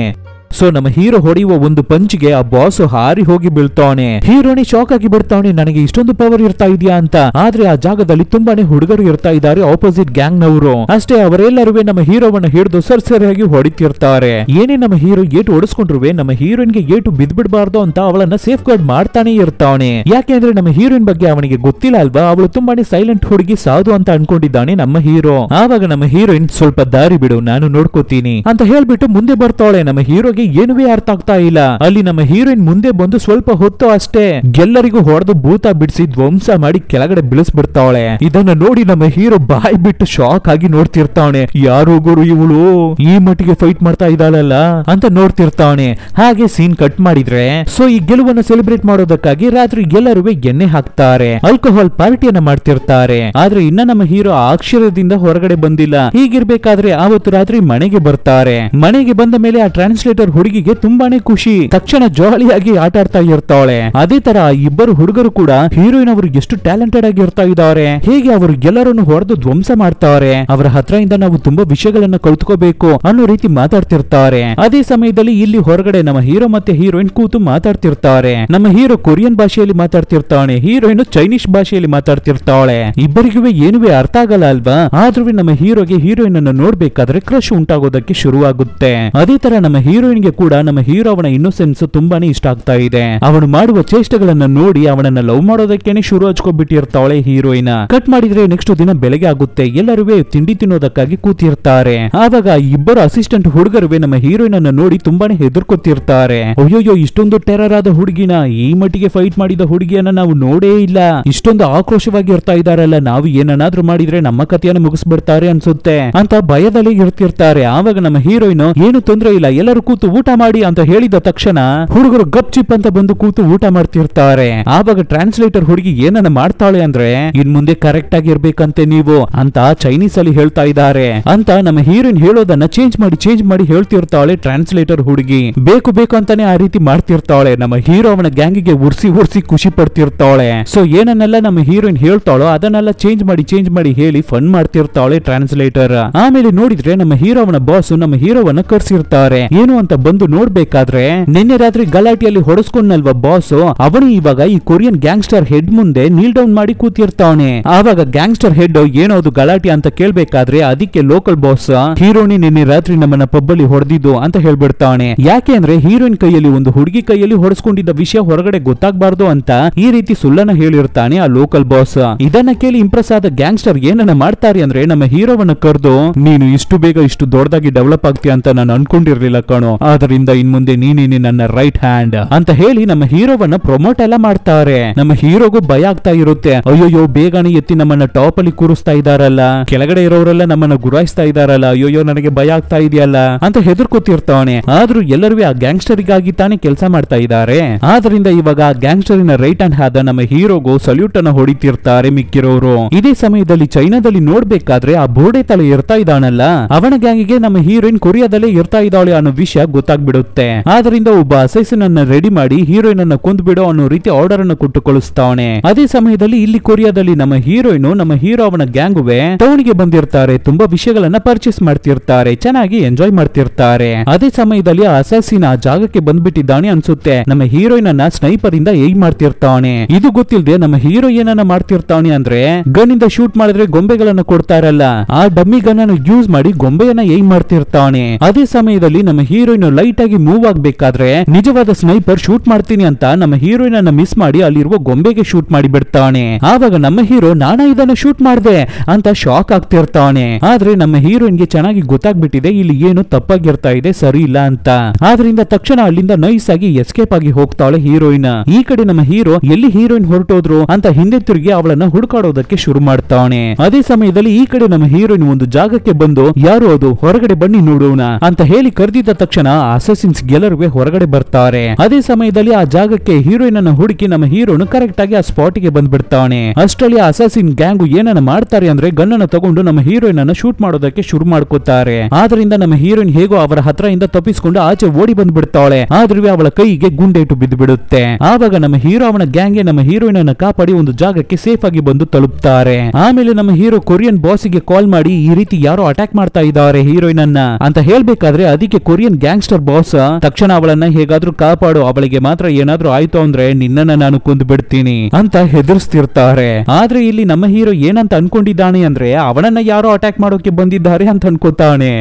ಸೊ ನಮ್ಮ ಹೀರೋ ಹೊಡೆಯುವ ಒಂದು ಪಂಚ್ಗೆ ಆ ಬಾಸ್ ಹಾರಿ ಹೋಗಿ ಬೀಳ್ತಾನೆ. ಹೀರೋನಿ ಶಾಕ್ ಆಗಿ ಬಿಡ್ತಾನೆ, ನನಗೆ ಇಷ್ಟೊಂದು ಪವರ್ ಇರ್ತಾ ಇದೆಯಾ ಅಂತ. ಆದ್ರೆ ಆ ಜಾಗದಲ್ಲಿ ತುಂಬಾನೇ ಹುಡುಗರು ಇರ್ತಾ ಇದ್ದಾರೆ ಆಪೋಸಿಟ್ ಗ್ಯಾಂಗ್ ನವರು. ಅಷ್ಟೇ ಅವರೆಲ್ಲರೂ ನಮ್ಮ ಹೀರೋವನ್ನ ಹಿಡಿದು ಸರಿಯಾಗಿ ಹೊಡಿತಿರ್ತಾರೆ. ಏನೇ ನಮ್ಮ ಹೀರೋ ಏಟು ಹೊಡಿಸ್ಕೊಂಡ್ರುವೆ ನಮ್ಮ ಹೀರೋಯಿನ್ಗೆ ಏಟು ಬಿದ್ಬಿಡ್ಬಾರ್ದು ಅಂತ ಅವಳನ್ನ ಸೇಫ್ ಗಾರ್ಡ್ ಮಾಡ್ತಾನೆ ಇರ್ತಾನೆ. ಯಾಕೆಂದ್ರೆ ನಮ್ಮ ಹೀರೋಯಿನ್ ಬಗ್ಗೆ ಅವನಿಗೆ ಗೊತ್ತಿಲ್ಲ ಅಲ್ವಾ, ಅವಳು ತುಂಬಾನೇ ಸೈಲೆಂಟ್ ಹುಡುಗಿ ಸಾಧು ಅಂತ ಅನ್ಕೊಂಡಿದ್ದಾನೆ ನಮ್ಮ ಹೀರೋ. ಆವಾಗ ನಮ್ಮ ಹೀರೋಯಿನ್ ಸ್ವಲ್ಪ ದಾರಿ ಬಿಡು ನಾನು ನೋಡ್ಕೋತೀನಿ ಅಂತ ಹೇಳ್ಬಿಟ್ಟು ಮುಂದೆ ಬರ್ತಾಳೆ. ನಮ್ಮ ಹೀರೋಗೆ ಏನುವೇ ಅರ್ಥ ಆಗ್ತಾ ಇಲ್ಲ. ಅಲ್ಲಿ ನಮ್ಮ ಹೀರೋಯಿನ್ ಮುಂದೆ ಬಂದು ಸ್ವಲ್ಪ ಹೊತ್ತು ಅಷ್ಟೇ ಎಲ್ಲರಿಗೂ ಹೊಡೆದು ಭೂತ ಬಿಡಿಸಿ ಧ್ವಂಸ ಮಾಡಿ ಕೆಳಗಡೆ ಬೀಳಿಸ್ಬಿಡ್ತಾಳೆ. ಇದನ್ನ ನೋಡಿ ನಮ್ಮ ಹೀರೋ ಬಾಯಿ ಬಿಟ್ಟು ಶಾಕ್ ಆಗಿ ನೋಡ್ತಿರ್ತಾನೆ. ಯಾರು ಗುರು ಇವಳು ಈ ಮಟ್ಟಿಗೆ ಫೈಟ್ ಮಾಡ್ತಾ ಇದ್ದಾಳಲ್ಲ ಅಂತ ನೋಡ್ತಿರ್ತಾನೆ. ಹಾಗೆ ಸೀನ್ ಕಟ್ ಮಾಡಿದ್ರೆ ಸೊ ಈ ಗೆಲುವನ್ನು ಸೆಲೆಬ್ರೇಟ್ ಮಾಡೋದಕ್ಕಾಗಿ ರಾತ್ರಿ ಎಲ್ಲರೂ ಎಣ್ಣೆ ಹಾಕ್ತಾರೆ, ಆಲ್ಕೋಹಾಲ್ ಪಾರ್ಟಿಯನ್ನ ಮಾಡ್ತಿರ್ತಾರೆ. ಆದ್ರೆ ಇನ್ನ ನಮ್ಮ ಹೀರೋ ಅಕ್ಷರದಿಂದ ಹೊರಗಡೆ ಬಂದಿಲ್ಲ. ಹೀಗಿರ್ಬೇಕಾದ್ರೆ ಆವತ್ತು ರಾತ್ರಿ ಮನೆಗೆ ಬರ್ತಾರೆ. ಮನೆಗೆ ಬಂದ ಮೇಲೆ ಆ ಟ್ರಾನ್ಸ್ಲೇಟರ್ ಹುಡುಗಿಗೆ ತುಂಬಾನೇ ಖುಷಿ. ತಕ್ಷಣ ಜಾಲಿಯಾಗಿ ಆಟ ಆಡ್ತಾ ಇರ್ತಾಳೆ. ಅದೇ ತರ ಇಬ್ಬರು ಹುಡುಗರು ಕೂಡ ಹೀರೋಯಿನ್ ಅವರು ಎಷ್ಟು ಟ್ಯಾಲೆಂಟೆಡ್ ಆಗಿ ಇರ್ತಾ ಇದ್ದಾರೆ, ಹೇಗೆ ಅವರು ಎಲ್ಲರನ್ನು ಹೊಡೆದು ಧ್ವಂಸ ಮಾಡ್ತಾರೆ, ಅವರ ಹತ್ರದಿಂದ ನಾವು ತುಂಬಾ ವಿಷಯಗಳನ್ನ ಕಲ್ತ್ಕೋಬೇಕು ಅನ್ನೋ ರೀತಿ ಮಾತಾಡ್ತಿರ್ತಾರೆ. ಅದೇ ಸಮಯದಲ್ಲಿ ಇಲ್ಲಿ ಹೊರಗಡೆ ನಮ್ಮ ಹೀರೋ ಮತ್ತೆ ಹೀರೋಯಿನ್ ಕೂತು ಮಾತಾಡ್ತಿರ್ತಾರೆ. ನಮ್ಮ ಹೀರೋ ಕೊರಿಯನ್ ಭಾಷೆಯಲ್ಲಿ ಮಾತಾಡ್ತಿರ್ತಾನೆ, ಹೀರೋಯಿನ್ ಚೈನೀಸ್ ಭಾಷೆಯಲ್ಲಿ ಮಾತಾಡ್ತಿರ್ತಾಳೆ. ಇಬ್ಬರಿಗೂ ಏನುವೇ ಅರ್ಥ ಆಗಲ್ಲ ಅಲ್ವಾ. ಆದ್ರೂ ನಮ್ಮ ಹೀರೋಗೆ ಹೀರೋಯಿನ್ ಅನ್ನು ನೋಡ್ಬೇಕಾದ್ರೆ ಕ್ರಶ್ ಉಂಟಾಗೋದಕ್ಕೆ ಶುರುವಾಗುತ್ತೆ. ಅದೇ ತರ ನಮ್ಮ ಹೀರೋಯಿನ್ ಕೂಡ ನಮ್ಮ ಹೀರೋ ಅವನ ಇನ್ನೋಸೆನ್ಸ್ ತುಂಬಾನೇ ಇಷ್ಟ ಆಗ್ತಾ ಇದೆ. ಅವನು ಮಾಡುವ ಚೇಷ್ಟೆಗಳನ್ನ ನೋಡಿ ಅವನನ್ನ ಲವ್ ಮಾಡೋದಕ್ಕೇನೆ ಶುರು ಹಚ್ಕೊಬಿಟ್ಟಿರ್ತಾಳೆ ಹೀರೋಯಿನ್. ಕಟ್ ಮಾಡಿದ್ರೆ ನೆಕ್ಸ್ಟ್ ದಿನ ಬೆಳಗ್ಗೆ ಆಗುತ್ತೆ. ಎಲ್ಲರೂ ತಿಂಡಿ ತಿನ್ನೋದಕ್ಕಾಗಿ ಕೂತಿರ್ತಾರೆ. ಆವಾಗ ಇಬ್ಬರು ಅಸಿಸ್ಟೆಂಟ್ ಹುಡುಗರುವೆ ನಮ್ಮ ಹೀರೋಯಿನ್ ಅನ್ನ ನೋಡಿ ತುಂಬಾನೇ ಹೆದರ್ಕೊತಿರ್ತಾರೆ. ಅಯ್ಯೋಯ್ಯೋ ಇಷ್ಟೊಂದು ಟೆರರ್ ಆದ ಹುಡುಗಿನ, ಈ ಮಟ್ಟಿಗೆ ಫೈಟ್ ಮಾಡಿದ ಹುಡುಗಿಯನ್ನ ನಾವು ನೋಡೇ ಇಲ್ಲ, ಇಷ್ಟೊಂದು ಆಕ್ರೋಶವಾಗಿ ಇರ್ತಾ ಇದಾರಲ್ಲ, ನಾವು ಏನನ್ನಾದ್ರೂ ಮಾಡಿದ್ರೆ ನಮ್ಮ ಕಥೆಯನ್ನು ಮುಗಿಸ್ಬಿಡ್ತಾರೆ ಅನ್ಸುತ್ತೆ ಅಂತ ಭಯದಲ್ಲಿ ಇರ್ತಿರ್ತಾರೆ. ಆವಾಗ ನಮ್ಮ ಹೀರೋಯಿನ್ ಏನು ತೊಂದ್ರೆ ಇಲ್ಲ ಎಲ್ಲರೂ ಕೂತು ಊಟ ಮಾಡಿ ಅಂತ ಹೇಳಿದ ತಕ್ಷಣ ಹುಡುಗರು ಗಪ್ ಚಿಪ್ ಅಂತ ಬಂದು ಕೂತು ಊಟ ಮಾಡ್ತಿರ್ತಾರೆ. ಆವಾಗ ಟ್ರಾನ್ಸ್ಲೇಟರ್ ಹುಡುಗಿ ಏನನ್ನ ಮಾಡ್ತಾಳೆ ಅಂದ್ರೆ ಇನ್ ಮುಂದೆ ಕರೆಕ್ಟ್ ಆಗಿ ಇರ್ಬೇಕಂತೆ ನೀವು ಅಂತ ಚೈನೀಸ್ ಅಲ್ಲಿ ಹೇಳ್ತಾ ಇದ್ದಾರೆ ಅಂತ ನಮ್ಮ ಹೀರೋಯಿನ್ ಹೇಳೋದನ್ನ ಚೇಂಜ್ ಮಾಡಿ ಹೇಳ್ತಿರ್ತಾಳೆ ಟ್ರಾನ್ಸ್ಲೇಟರ್ ಹುಡುಗಿ. ಬೇಕು ಅಂತಾನೆ ಆ ರೀತಿ ಮಾಡ್ತಿರ್ತಾಳೆ. ನಮ್ಮ ಹೀರೋ ಅವನ ಗ್ಯಾಂಗಿಗೆ ಉರ್ಸಿ ಖುಷಿ ಪಡ್ತಿರ್ತಾಳೆ. ಸೊ ಏನನ್ನೆಲ್ಲ ನಮ್ಮ ಹೀರೋಯಿನ್ ಹೇಳ್ತಾಳೋ ಅದನ್ನೆಲ್ಲ ಚೇಂಜ್ ಮಾಡಿ ಹೇಳಿ ಫನ್ ಮಾಡ್ತಿರ್ತಾಳೆ ಟ್ರಾನ್ಸ್ಲೇಟರ್. ಆಮೇಲೆ ನೋಡಿದ್ರೆ ನಮ್ಮ ಹೀರೋ ಅವನ ಬಾಸ್ ನಮ್ಮ ಹೀರೋವನ್ನ ಕರ್ಸಿರ್ತಾರೆ. ಏನು ಅಂತ ಬಂದು ನೋಡ್ಬೇಕಾದ್ರೆ ನಿನ್ನೆ ರಾತ್ರಿ ಗಲಾಟೆಯಲ್ಲಿ ಹೊಡೆಸ್ಕೊಂಡ್ನಲ್ವಾ ಬಾಸ್, ಅವನು ಇವಾಗ ಈ ಕೊರಿಯನ್ ಗ್ಯಾಂಗ್ಸ್ಟರ್ ಹೆಡ್ ಮುಂದೆ ನೀಲ್ ಡೌನ್ ಮಾಡಿ ಕೂತಿರ್ತಾನೆ. ಆವಾಗ ಗ್ಯಾಂಗ್ಸ್ಟರ್ ಹೆಡ್ ಏನೋದು ಗಲಾಟೆ ಅಂತ ಕೇಳ್ಬೇಕಾದ್ರೆ ಅದಕ್ಕೆ ಲೋಕಲ್ ಬಾಸ್ ಹೀರೋನಿ ನಿನ್ನೆ ರಾತ್ರಿ ನಮ್ಮನ್ನ ಪಬ್ಬಲ್ಲಿ ಹೊಡೆದಿದ್ದು ಅಂತ ಹೇಳ್ಬಿಡ್ತಾನೆ. ಯಾಕೆ ಅಂದ್ರೆ ಹೀರೋಯಿನ್ ಕೈಯಲ್ಲಿ ಒಂದು ಹುಡುಗಿ ಕೈಯಲ್ಲಿ ಹೊಡೆಸ್ಕೊಂಡಿದ್ದ ವಿಷಯ ಹೊರಗಡೆ ಗೊತ್ತಾಗಬಾರ್ದು ಅಂತ ಈ ರೀತಿ ಸುಳ್ಳನ್ನ ಹೇಳಿರ್ತಾನೆ ಆ ಲೋಕಲ್ ಬಾಸ್. ಇದನ್ನ ಕೇಳಿ ಇಂಪ್ರೆಸ್ ಆದ ಗ್ಯಾಂಗ್ಸ್ಟರ್ ಏನನ್ನ ಮಾಡ್ತಾರೆ ಅಂದ್ರೆ ನಮ್ಮ ಹೀರೋವನ್ನ ಕರೆದು ನೀನು ಇಷ್ಟು ಬೇಗ ಇಷ್ಟು ದೊಡ್ಡದಾಗಿ ಡೆವಲಪ್ ಆಗ್ತೀಯ ಅಂತ ನಾನು ಅನ್ಕೊಂಡಿರ್ಲಿಲ್ಲ ಕಣೋ, ಆದ್ರಿಂದ ಇನ್ ಮುಂದೆ ನೀನೇನೆ ನನ್ನ ರೈಟ್ ಹ್ಯಾಂಡ್ ಅಂತ ಹೇಳಿ ನಮ್ಮ ಹೀರೋವನ್ನ ಪ್ರಮೋಟ್ ಎಲ್ಲ ಮಾಡ್ತಾರೆ. ನಮ್ಮ ಹೀರೋಗೂ ಭಯ ಆಗ್ತಾ ಇರುತ್ತೆ, ಅಯ್ಯೋಯ್ಯೋ ಬೇಗನೆ ಎತ್ತಿ ನಮ್ಮನ್ನ ಟಾಪ್ ಅಲ್ಲಿ ಕೂರಿಸ್ತಾ ಇದಾರಲ್ಲ, ಕೆಳಗಡೆ ಇರೋರೆಲ್ಲ ನಮ್ಮನ್ನ ಗುರಾಯಿಸ್ತಾ ಇದಾರಲ್ಲ, ಅಯ್ಯೋಯ್ಯೋ ನನಗೆ ಭಯ ಆಗ್ತಾ ಇದೆಯಲ್ಲ ಅಂತ ಹೆದರ್ಕೋತಿರ್ತಾನೆ. ಆದ್ರೂ ಎಲ್ಲರೂ ಆ ಗ್ಯಾಂಗ್ಸ್ಟರ್ಗಾಗಿ ತಾನೇ ಕೆಲಸ ಮಾಡ್ತಾ ಇದ್ದಾರೆ. ಆದ್ರಿಂದ ಇವಾಗ ಆ ಗ್ಯಾಂಗ್ಸ್ಟರಿನ ರೈಟ್ ಹ್ಯಾಂಡ್ ಆದ ನಮ್ಮ ಹೀರೋಗೂ ಸಲ್ಯೂಟ್ ಅನ್ನ ಹೊಡಿತಿರ್ತಾರೆ ಮಿಕ್ಕಿರೋರು. ಇದೇ ಸಮಯದಲ್ಲಿ ಚೈನಾದಲ್ಲಿ ನೋಡ್ಬೇಕಾದ್ರೆ ಆ ಬೋರ್ಡೆ ತಲೆ ಇರ್ತಾ ಇದ್ದಾನಲ್ಲ ಅವನ ಗ್ಯಾಂಗಿಗೆ ನಮ್ಮ ಹೀರೋಯಿನ್ ಕೊರಿಯಾದಲ್ಲೇ ಇರ್ತಾ ಇದ್ದಾಳೆ ಅನ್ನೋ ವಿಷಯ ಗೊತ್ತಾಗ್ಬಿಡುತ್ತೆ. ಆದ್ರಿಂದ ಒಬ್ಬ ಅಸೈಸನ್ ಅನ್ನ ರೆಡಿ ಮಾಡಿ ಹೀರೋಯಿನ್ ಅನ್ನ ಕೊಂದ್ಬಿಡೋ ಅನ್ನೋ ರೀತಿ ಆರ್ಡರ್ ಅನ್ನು ಕೊಟ್ಟು ಕಳಿಸ್ತಾವನೆ. ಅದೇ ಸಮಯದಲ್ಲಿ ಇಲ್ಲಿ ಕೊರಿಯಾದಲ್ಲಿ ನಮ್ಮ ಹೀರೋಯಿನ್ ನಮ್ಮ ಹೀರೋ ಅವನ ಗ್ಯಾಂಗುವೆ ಟೌನ್ಗೆ ಬಂದಿರ್ತಾರೆ. ತುಂಬಾ ವಿಷಯಗಳನ್ನ ಪರ್ಚೇಸ್ ಮಾಡ್ತಿರ್ತಾರೆ, ಚೆನ್ನಾಗಿ ಎಂಜಾಯ್ ಮಾಡ್ತಿರ್ತಾರೆ. ಅದೇ ಸಮಯದಲ್ಲಿ ಆ ಅಸಾಸಿನ್ ಆ ಜಾಗಕ್ಕೆ ಬಂದ್ಬಿಟ್ಟಿದ್ದಾನೆ ಅನ್ಸುತ್ತೆ. ನಮ್ಮ ಹೀರೋಯಿನ್ ಅನ್ನ ಸ್ನೈಪರ್ ಇಂದ ಏಮ್ ಮಾಡ್ತಿರ್ತಾನೆ. ಇದು ಗೊತ್ತಿಲ್ಲದೆ ನಮ್ಮ ಹೀರೋ ಏನನ್ನ ಮಾಡ್ತಿರ್ತಾನೆ ಅಂದ್ರೆ ಗನ್ ಇಂದ ಶೂಟ್ ಮಾಡಿದ್ರೆ ಗೊಂಬೆಗಳನ್ನ ಕೊಡ್ತಾರಲ್ಲ, ಆ ಡಮ್ಮಿ ಗನ್ ಅನ್ನು ಯೂಸ್ ಮಾಡಿ ಗೊಂಬೆಯನ್ನ ಏಮ್ ಮಾಡ್ತಿರ್ತಾನೆ. ಅದೇ ಸಮಯದಲ್ಲಿ ನಮ್ಮ ಹೀರೋಯಿನ್ ಲೈಟ್ ಆಗಿ ಮೂವ್ ಆಗ್ಬೇಕಾದ್ರೆ ನಿಜವಾದ ಸ್ನೈಪರ್ ಶೂಟ್ ಮಾಡ್ತೀನಿ ಅಂತ ನಮ್ಮ ಹೀರೋಯಿನ್ ಅನ್ನ ಮಿಸ್ ಮಾಡಿ ಅಲ್ಲಿರುವ ಗೊಂಬೆಗೆ ಶೂಟ್ ಮಾಡಿ ಬಿಡ್ತಾನೆ. ಆವಾಗ ನಮ್ಮ ಹೀರೋ ನಾನಾ ಇದನ್ನ ಶೂಟ್ ಮಾಡ್ದೆ ಅಂತ ಶಾಕ್ ಆಗ್ತಿರ್ತಾನೆ. ಆದ್ರೆ ನಮ್ಮ ಹೀರೋಯಿನ್ಗೆ ಚೆನ್ನಾಗಿ ಗೊತ್ತಾಗ್ಬಿಟ್ಟಿದೆ ಇಲ್ಲಿ ಏನು ತಪ್ಪಾಗಿರ್ತಾ ಇದೆ, ಸರಿ ಇಲ್ಲ ಅಂತ. ಆದ್ರಿಂದ ತಕ್ಷಣ ಅಲ್ಲಿಂದ ನೈಸ್ ಆಗಿ ಎಸ್ಕೇಪ್ ಆಗಿ ಹೋಗ್ತಾಳೆ ಹೀರೋಯಿನ್. ಈ ಕಡೆ ನಮ್ಮ ಹೀರೋ ಎಲ್ಲಿ ಹೀರೋಯಿನ್ ಹೊರಟೋದ್ರು ಅಂತ ಹಿಂದೆ ತಿರುಗಿ ಅವಳನ್ನ ಹುಡುಕಾಡೋದಕ್ಕೆ ಶುರು ಮಾಡ್ತಾನೆ. ಅದೇ ಸಮಯದಲ್ಲಿ ಈ ಕಡೆ ನಮ್ಮ ಹೀರೋಯಿನ್ ಒಂದು ಜಾಗಕ್ಕೆ ಬಂದು ಯಾರು ಅದು ಹೊರಗಡೆ ಬನ್ನಿ ನೋಡೋಣ ಅಂತ ಹೇಳಿ ಕರೆದಿದ್ದ ತಕ್ಷಣ ಅಸಸಿನ್ಸ್ ಗೆಲ್ಲರುವೆ ಹೊರಗಡೆ ಬರ್ತಾರೆ. ಅದೇ ಸಮಯದಲ್ಲಿ ಆ ಜಾಗಕ್ಕೆ ಹೀರೋಯಿನ್ ಅನ್ನ ಹುಡುಕಿ ನಮ್ಮ ಹೀರೋನು ಕರೆಕ್ಟ್ ಆಗಿ ಆ ಸ್ಪಾಟ್ ಗೆ ಬಂದ್ಬಿಡ್ತಾನೆ. ಅಷ್ಟರಲ್ಲಿ ಅಸಾಸಿನ್ ಗ್ಯಾಂಗು ಏನನ್ನ ಮಾಡ್ತಾರೆ ಅಂದ್ರೆ ಗನ್ನನ್ನ ತಗೊಂಡು ನಮ್ಮ ಹೀರೋಯಿನ್ ಅನ್ನ ಶೂಟ್ ಮಾಡೋದಕ್ಕೆ ಶುರು ಮಾಡ್ಕೋತಾರೆ. ಆದ್ರಿಂದ ನಮ್ಮ ಹೀರೋಯಿನ್ ಹೇಗೋ ಅವರ ಹತ್ರ ಇಂದ ತಪ್ಪಿಸಿಕೊಂಡು ಆಚೆ ಓಡಿ ಬಂದ್ಬಿಡ್ತಾಳೆ. ಆದ್ರೂ ಅವಳ ಕೈಗೆ ಗುಂಡೇಟು ಬಿದ್ದು ಬಿಡುತ್ತೆ. ಆವಾಗ ನಮ್ಮ ಹೀರೋ ಅವನ ಗ್ಯಾಂಗ್ಗೆ ನಮ್ಮ ಹೀರೋಯಿನ್ ಅನ್ನ ಕಾಪಾಡಿ ಒಂದು ಜಾಗಕ್ಕೆ ಸೇಫ್ ಆಗಿ ಬಂದು ತಲುಪ್ತಾರೆ. ಆಮೇಲೆ ನಮ್ಮ ಹೀರೋ ಕೊರಿಯನ್ ಬಾಸಿಗೆ ಕಾಲ್ ಮಾಡಿ ಈ ರೀತಿ ಯಾರೋ ಅಟ್ಯಾಕ್ ಮಾಡ್ತಾ ಇದ್ದಾರೆ ಹೀರೋಯಿನ್ ಅನ್ನ ಅಂತ ಹೇಳ್ಬೇಕಾದ್ರೆ ಅದಕ್ಕೆ ಕೊರಿಯನ್ ಗ್ಯಾಂಗ್ಸ್ಟರ್ ಬಾಸ್ ತಕ್ಷಣ ಅವಳನ್ನ ಹೇಗಾದ್ರೂ ಕಾಪಾಡು, ಅವಳಿಗೆ ಮಾತ್ರ ಏನಾದ್ರೂ ಆಯ್ತು ಅಂದ್ರೆ ನಿನ್ನನ್ನ ನಾನು ಕೊಂದು ಬಿಡ್ತೀನಿ ಅಂತ ಹೆದರ್ಸ್ತಿರ್ತಾರೆ. ಆದ್ರೆ ಇಲ್ಲಿ ನಮ್ಮ ಹೀರೋ ಏನಂತ ಅನ್ಕೊಂಡಿದ್ದಾನೆ ಅಂದ್ರೆ ಅವನನ್ನ ಯಾರೋ ಅಟ್ಯಾಕ್ ಮಾಡೋಕೆ ಬಂದಿದ್ದಾರೆ ಅಂತ ಅನ್ಕೋತಾನೆ.